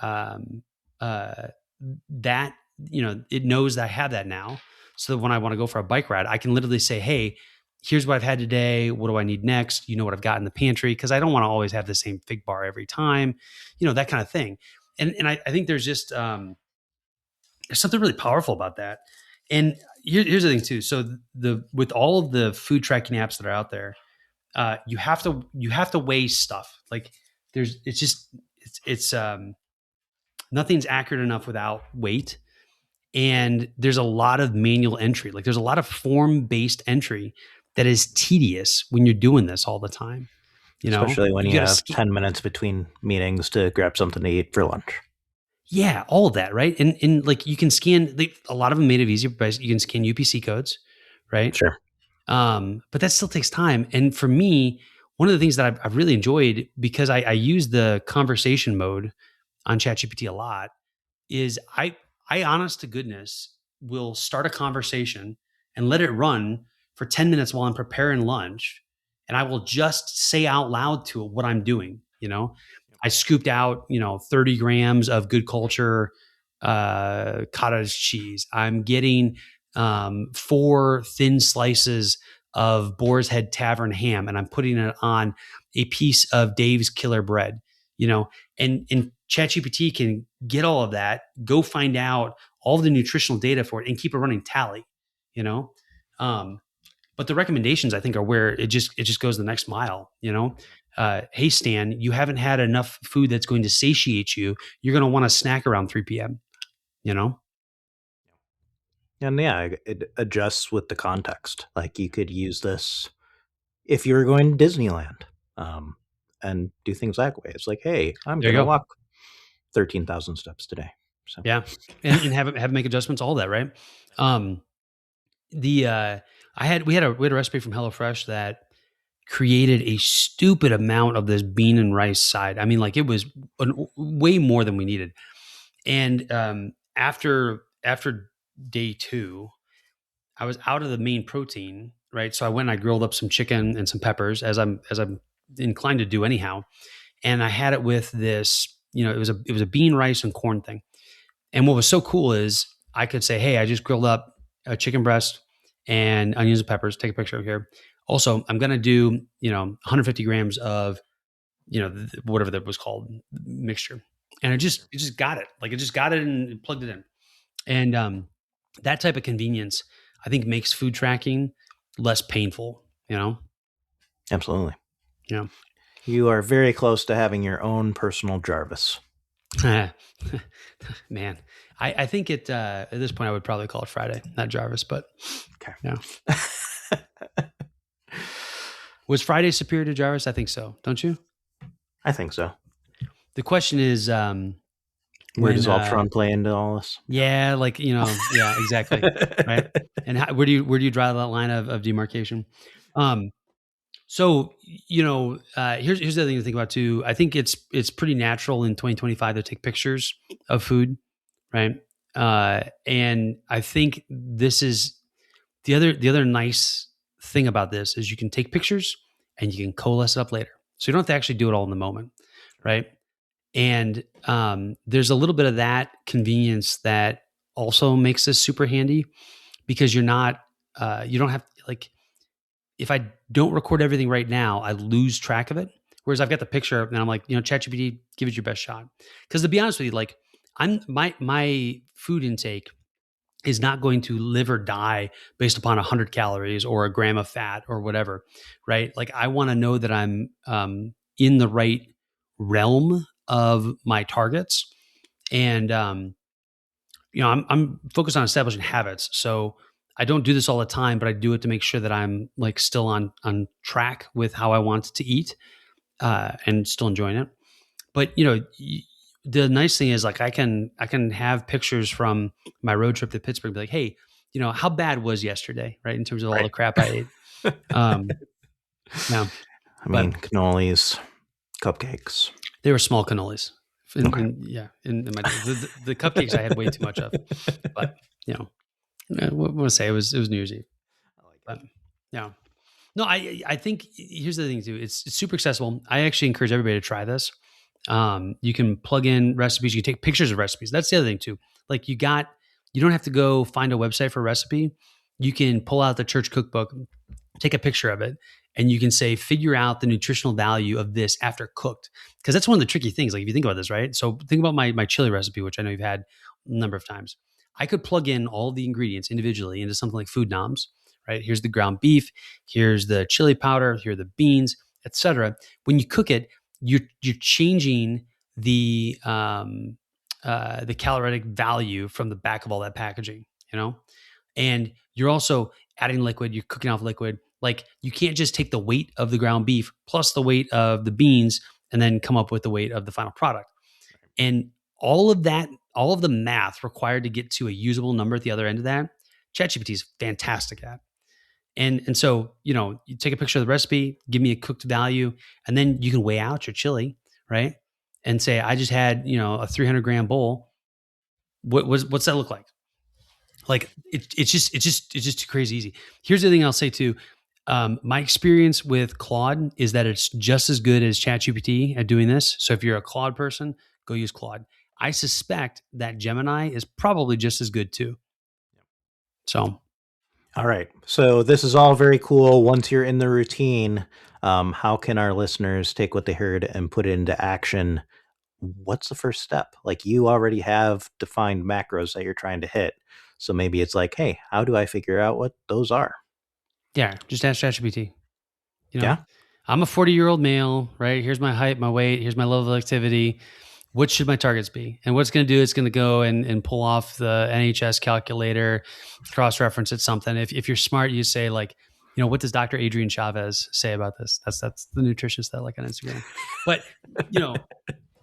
[SPEAKER 3] that, you know, it knows that I have that now. So that when I want to go for a bike ride, I can literally say, hey, here's what I've had today. What do I need next? You know what I've got in the pantry? Because I don't want to always have the same fig bar every time, you know, that kind of thing. And I think there's just there's something really powerful about that. And here's the thing too. So with all of the food tracking apps that are out there, you have to weigh stuff. Like it's nothing's accurate enough without weight. And there's a lot of manual entry. Like there's a lot of form-based entry that is tedious when you're doing this all the time. You know,
[SPEAKER 2] especially when you have
[SPEAKER 3] scan
[SPEAKER 2] 10 minutes between meetings to grab something to eat for lunch.
[SPEAKER 3] Yeah, all of that, right? And like you can scan, a lot of them made it easier, but you can scan UPC codes, right?
[SPEAKER 2] Sure.
[SPEAKER 3] But that still takes time. And for me, one of the things that I've really enjoyed, because I use the conversation mode on ChatGPT a lot, is I honest to goodness will start a conversation and let it run for 10 minutes while I'm preparing lunch. And I will just say out loud to it what I'm doing. You know, I scooped out, you know, 30 grams of good culture cottage cheese. I'm getting 4 thin slices of Boar's Head Tavern ham, and I'm putting it on a piece of Dave's Killer Bread, you know, and ChatGPT can get all of that, go find out all the nutritional data for it, and keep a running tally. You know, but the recommendations, I think, are where it just goes the next mile. You know, hey Stan, you haven't had enough food that's going to satiate you. You're going to want to snack around 3 p.m. You know,
[SPEAKER 2] And yeah, it adjusts with the context. Like you could use this if you were going to Disneyland, and do things that way. It's like, hey, I'm
[SPEAKER 3] There
[SPEAKER 2] going
[SPEAKER 3] you
[SPEAKER 2] to
[SPEAKER 3] go.
[SPEAKER 2] walk 13,000 steps today. So
[SPEAKER 3] Yeah, and have it make adjustments, all that, right? We had a recipe from HelloFresh that created a stupid amount of this bean and rice side. I mean, like it was way more than we needed. And after day 2, I was out of the main protein, right? So I went and I grilled up some chicken and some peppers, as I'm inclined to do anyhow. And I had it with this, it was a bean, rice, and corn thing. And what was so cool is I could say, hey, I just grilled up a chicken breast and onions and peppers. Take a picture of here. Also, I'm going to do, 150 grams of, whatever that was called, mixture. And it just got it. Like it just got it and plugged it in. And that type of convenience, I think, makes food tracking less painful,
[SPEAKER 2] absolutely.
[SPEAKER 3] Yeah.
[SPEAKER 2] You are very close to having your own personal Jarvis.
[SPEAKER 3] Man, I think at this point I would probably call it Friday, not Jarvis, but
[SPEAKER 2] okay.
[SPEAKER 3] Yeah. Was Friday superior to Jarvis? I think so. Don't you?
[SPEAKER 2] I think so.
[SPEAKER 3] The question is,
[SPEAKER 2] where does Ultron play into all this?
[SPEAKER 3] Yeah, like, yeah, exactly. Right. And where do you draw that line of demarcation? So, here's the other thing to think about too. I think it's pretty natural in 2025 to take pictures of food, right? And I think this is the other nice thing about this is you can take pictures and you can coalesce it up later. So you don't have to actually do it all in the moment, right? And there's a little bit of that convenience that also makes this super handy because you don't have like, if I don't record everything right now, I lose track of it. Whereas I've got the picture and I'm like, ChatGPT, give it your best shot. Because to be honest with you, like my food intake is not going to live or die based upon 100 calories or a gram of fat or whatever, right? Like I want to know that I'm in the right realm of my targets. And, I'm focused on establishing habits. So I don't do this all the time, but I do it to make sure that I'm like still on track with how I want to eat and still enjoying it. But, the nice thing is like I can have pictures from my road trip to Pittsburgh, be like, hey, how bad was yesterday, right? In terms of all the crap I ate. Yeah.
[SPEAKER 2] I mean, cannolis, cupcakes.
[SPEAKER 3] They were small cannolis. In my the cupcakes I had way too much of. But I want to say it was New Year's Eve. But yeah. No, I think here's the thing too. It's super accessible. I actually encourage everybody to try this. You can plug in recipes. You can take pictures of recipes. That's the other thing too. Like you don't have to go find a website for a recipe. You can pull out the church cookbook, take a picture of it, and you can say, figure out the nutritional value of this after cooked. Because that's one of the tricky things. Like if you think about this, right? So think about my chili recipe, which I know you've had a number of times. I could plug in all the ingredients individually into something like Food Noms, right? Here's the ground beef, here's the chili powder, here are the beans, etc. When you cook it, you're changing the caloric value from the back of all that packaging, and you're also adding liquid. You're cooking off liquid. Like you can't just take the weight of the ground beef plus the weight of the beans and then come up with the weight of the final product. And all of that, all of the math required to get to a usable number at the other end of that, ChatGPT is fantastic at. And so, you take a picture of the recipe, give me a cooked value, and then you can weigh out your chili, right? And say, I just had, a 300 gram bowl. What's that look like? Like it's just too crazy easy. Here's the thing I'll say too. My experience with Claude is that it's just as good as ChatGPT at doing this. So if you're a Claude person, go use Claude. I suspect that Gemini is probably just as good too. So.
[SPEAKER 2] All right. So this is all very cool. Once you're in the routine, how can our listeners take what they heard and put it into action what's the first step? Like, you already have defined macros that you're trying to hit. So maybe it's like, hey, how do I figure out what those are?
[SPEAKER 3] Yeah, just ask ChatGPT.
[SPEAKER 2] Yeah.
[SPEAKER 3] I'm a 40-year-old male, right? Here's my height, my weight, here's my level of activity. What should my targets be? And what it's going to do, it's going to go and pull off the NHS calculator, cross-reference it something. If you're smart, you say like, what does Dr. Adrian Chavez say about this? That's the nutritionist that I like on Instagram. But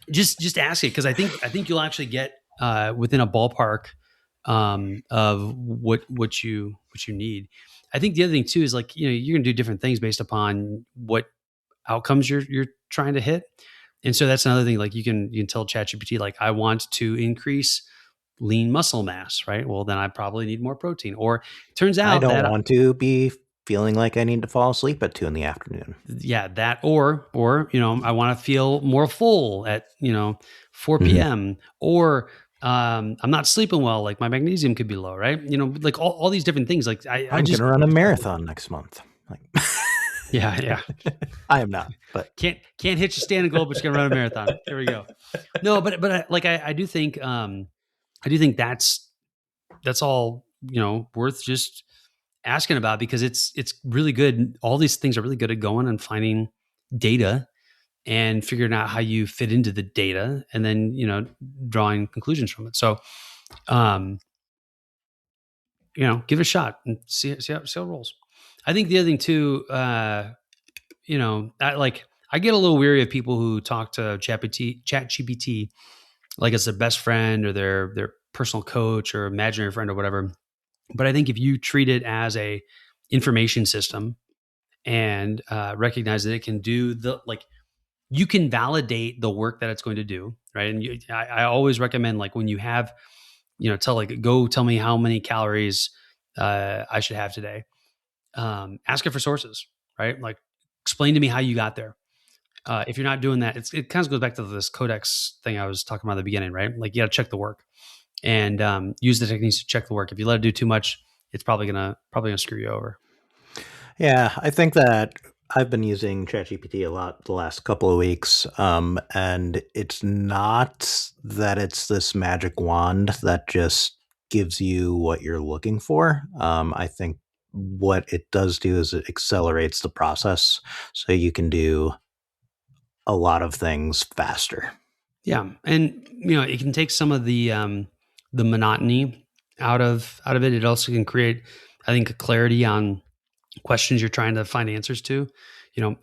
[SPEAKER 3] just ask it, because I think you'll actually get within a ballpark of what you need. I think the other thing too is like, you're gonna do different things based upon what outcomes you're trying to hit. And so that's another thing. Like you can tell ChatGPT, like, I want to increase lean muscle mass, right? Well, then I probably need more protein. Or it turns out
[SPEAKER 2] I don't
[SPEAKER 3] that
[SPEAKER 2] want to be feeling like I need to fall asleep at 2 PM.
[SPEAKER 3] yeah, that or I want to feel more full at 4 p.m. Or I'm not sleeping well, like my magnesium could be low, right? Like all these different things. Like
[SPEAKER 2] I'm just gonna run a marathon next month. Like,
[SPEAKER 3] yeah.
[SPEAKER 2] I am not, but
[SPEAKER 3] Can't hit your standing goal, but you're gonna run a marathon. There we go. No, but I do think that's all worth just asking about, because it's really good. All these things are really good at going and finding data and figuring out how you fit into the data, and then drawing conclusions from it. So give it a shot and see how it rolls. I think the other thing too, I get a little weary of people who talk to ChatGPT like it's their best friend or their personal coach or imaginary friend or whatever. But I think if you treat it as a information system and recognize that it can do you can validate the work that it's going to do, right? And I always recommend, like, when you have, go tell me how many calories I should have today. Ask it for sources, right? Like, explain to me how you got there. If you're not doing that, it kind of goes back to this Codex thing I was talking about at the beginning, right? Like, you got to check the work and use the techniques to check the work. If you let it do too much, it's probably gonna screw you over.
[SPEAKER 2] yeah, I think that I've been using ChatGPT a lot the last couple of weeks, and it's not that it's this magic wand that just gives you what you're looking for. I think what it does do is it accelerates the process, so you can do a lot of things faster.
[SPEAKER 3] Yeah, and it can take some of the monotony out of it. It also can create, I think, a clarity on questions you're trying to find answers to.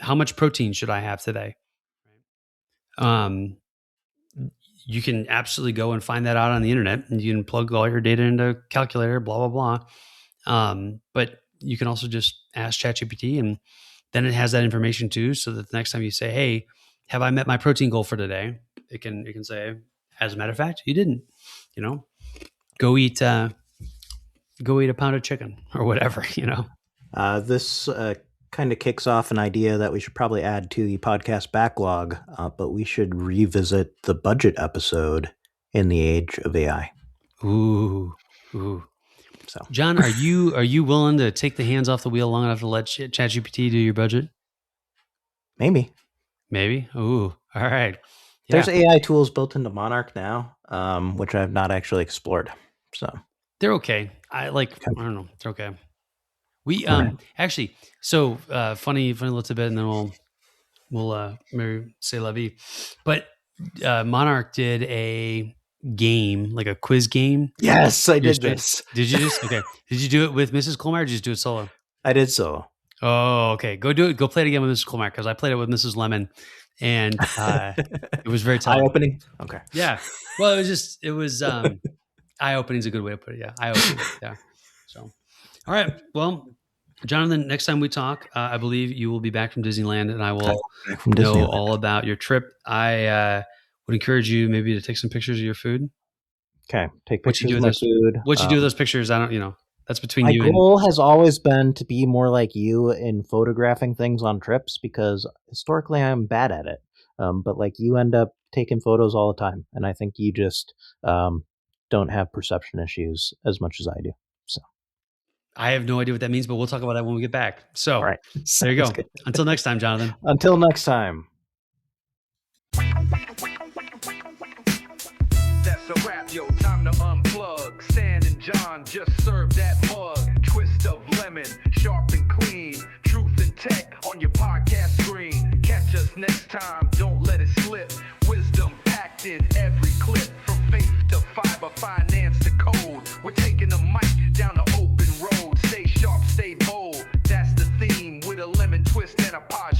[SPEAKER 3] How much protein should I have today? You can absolutely go and find that out on the internet, and you can plug all your data into a calculator, blah, blah, blah. But you can also just ask ChatGPT, and then it has that information too. So that the next time you say, hey, have I met my protein goal for today? It can say, as a matter of fact, you didn't, go eat a pound of chicken or whatever,
[SPEAKER 2] This kind of kicks off an idea that we should probably add to the podcast backlog, but we should revisit the budget episode in the age of AI.
[SPEAKER 3] Ooh. So, John, are you willing to take the hands off the wheel long enough to let ChatGPT do your budget?
[SPEAKER 2] Maybe.
[SPEAKER 3] Ooh, all right.
[SPEAKER 2] Yeah. There's AI tools built into Monarch now, which I've not actually explored. So
[SPEAKER 3] they're okay. I don't know. They're okay. We actually, so funny little tidbit, and then we'll maybe say la vie. But Monarch did a game, like a quiz game.
[SPEAKER 2] Yes, I did this.
[SPEAKER 3] Did you just? Okay. Did you do it with Mrs. Colmar, or did you just do it solo?
[SPEAKER 2] I did solo.
[SPEAKER 3] Oh, okay. Go do it. Go play it again with Mrs. Colmar, because I played it with Mrs. Lemon, and it was very tough.
[SPEAKER 2] Eye-opening? Okay.
[SPEAKER 3] Yeah. Well, it was eye-opening is a good way to put it. Yeah. Eye-opening. Yeah. So, all right. Well, Jonathan, next time we talk, I believe you will be back from Disneyland, and I will know all about your trip. I would encourage you maybe to take some pictures of your food.
[SPEAKER 2] Okay. Take pictures of my food.
[SPEAKER 3] What you do with those pictures, I don't, that's between you.
[SPEAKER 2] My goal has always been to be more like you in photographing things on trips, because historically I'm bad at it. But like, you end up taking photos all the time, and I think you just don't have perception issues as much as I do. So
[SPEAKER 3] I have no idea what that means, but we'll talk about that when we get back. So
[SPEAKER 2] all right.
[SPEAKER 3] There you go. Until next time, Jonathan.
[SPEAKER 2] Until next time.
[SPEAKER 4] a wrap, yo, time to unplug. Stan and John just served that mug. Twist of lemon, sharp and clean. Truth and tech on your podcast screen. Catch us next time, don't let it slip. Wisdom packed in every clip. From faith to fiber, finance to code. We're taking the mic down the open road. Stay sharp, stay bold. That's the theme with a lemon twist and a pod